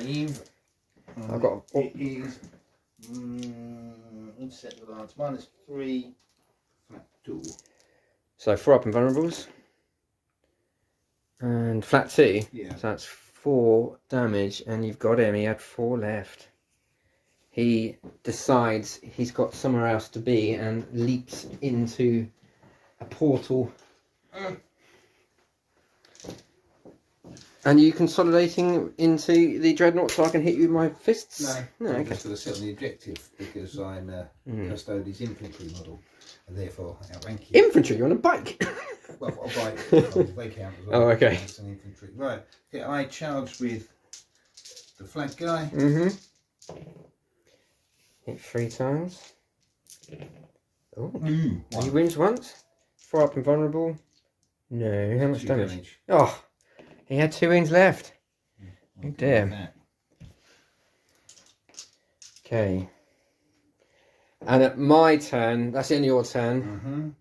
I've got. It is. Set the lance -3. Flat 2. So 4 up and vulnerables. And flat 2. Yeah. So that's 4 damage, and you've got him. He had 4 left. He decides he's got somewhere else to be and leaps into a portal. And you consolidating into the dreadnought so I can hit you with my fists? No, No, I'm okay. just going to set on the objective because I'm a Custodes infantry model and therefore outrank you. Infantry, you're on a bike. Well, a bike, they count as well. Oh, okay. It's an infantry. Right, okay, I charge with the flag guy. Hit 3 times. Oh, he 1. wins once. 4 up and vulnerable. No, how much 2 damage? Oh, he had 2 wounds left. Oh dear. Okay. And at my turn, that's in your turn.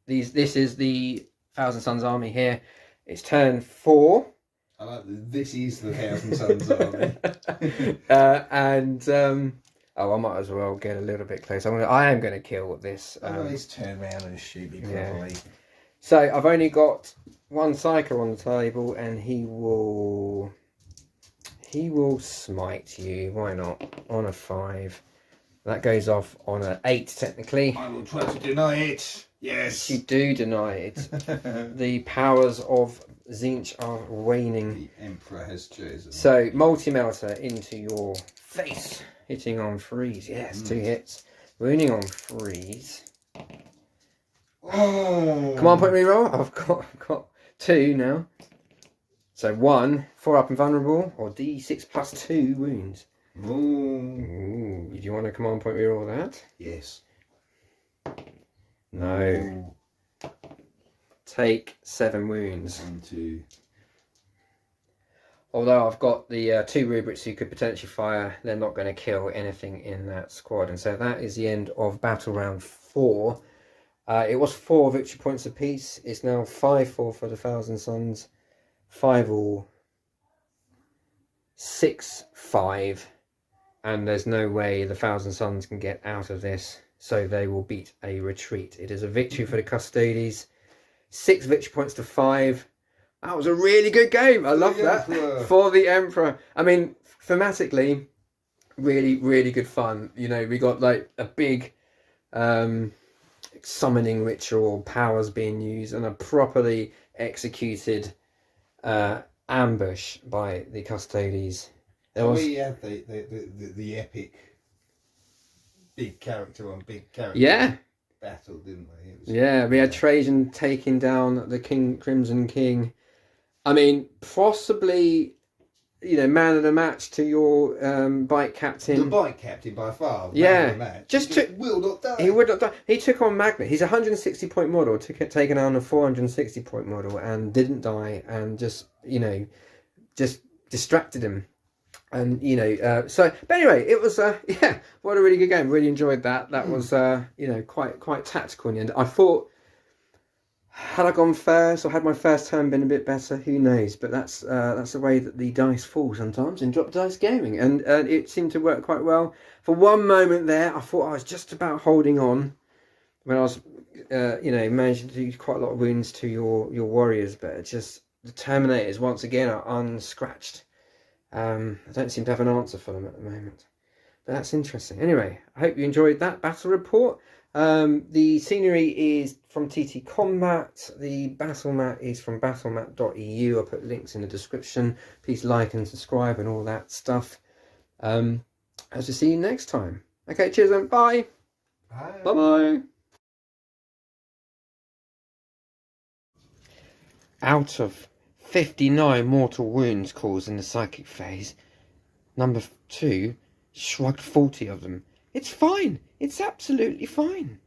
This is the Thousand Sons army here. It's turn 4. I like this is the Thousand Sons army. Oh, I might as well get a little bit closer. I am going to kill this. Let's turn around and shoot me properly. So I've only got 1 psycho on the table, and he will smite you. Why not? On a 5. That goes off on an 8 technically. I will try to deny it. Yes. You do deny it. The powers of Zinch are waning. The Emperor has chosen. So multi-melter into your face. Hitting on 3s. Yes, 2 hits. Wounding on 3s. Oh. Command point reroll. I've got 2 now. So 1, 4 up and vulnerable, or D6 +2 wounds. Ooh. Do you want a command point reroll that? Yes. No. Ooh. Take 7 wounds. 1, 2. Although I've got the 2 rubrics you could potentially fire, they're not going to kill anything in that squad. And so that is the end of battle round 4. It was 4 victory points apiece. It's now 5-4 for the Thousand Sons. 5-all. 6-5. And there's no way the Thousand Sons can get out of this. So they will beat a retreat. It is a victory for the Custodes. 6 victory points to 5. That was a really good game. I love that. For the Emperor. I mean, thematically, really, really good fun. You know, we got like a big summoning ritual, powers being used, and a properly executed ambush by the Custodes. We had the epic big character on big character. Yeah. Battle, didn't we? We had Trajan taking down the Crimson King. I mean, possibly man of the match to your bike captain. The bike captain by far. Yeah, man of the match. just will not die. He would not die. He took on Magnus. He's a 160 point model. Taken on a 460 point model and didn't die, and just distracted him. And but anyway, it was what a really good game. Really enjoyed that. That was quite tactical in the end. I thought, had I gone first or had my first turn been a bit better, who knows? But that's the way that the dice fall sometimes in drop dice gaming, and it seemed to work quite well. For one moment there, I thought I was just about holding on when I was managing to do quite a lot of wounds to your warriors, but it's just the Terminators once again are unscratched. I don't seem to have an answer for them at the moment, but that's interesting. Anyway, I hope you enjoyed that battle report. The scenery is from TT Combat. The battle mat is from battlemat.eu. I'll put links in the description. Please like and subscribe and all that stuff. As to see you next time. Okay, cheers and bye. Bye. Bye-bye. Out of 59 mortal wounds caused in the psychic phase, number 2 shrugged 40 of them. It's fine. It's absolutely fine.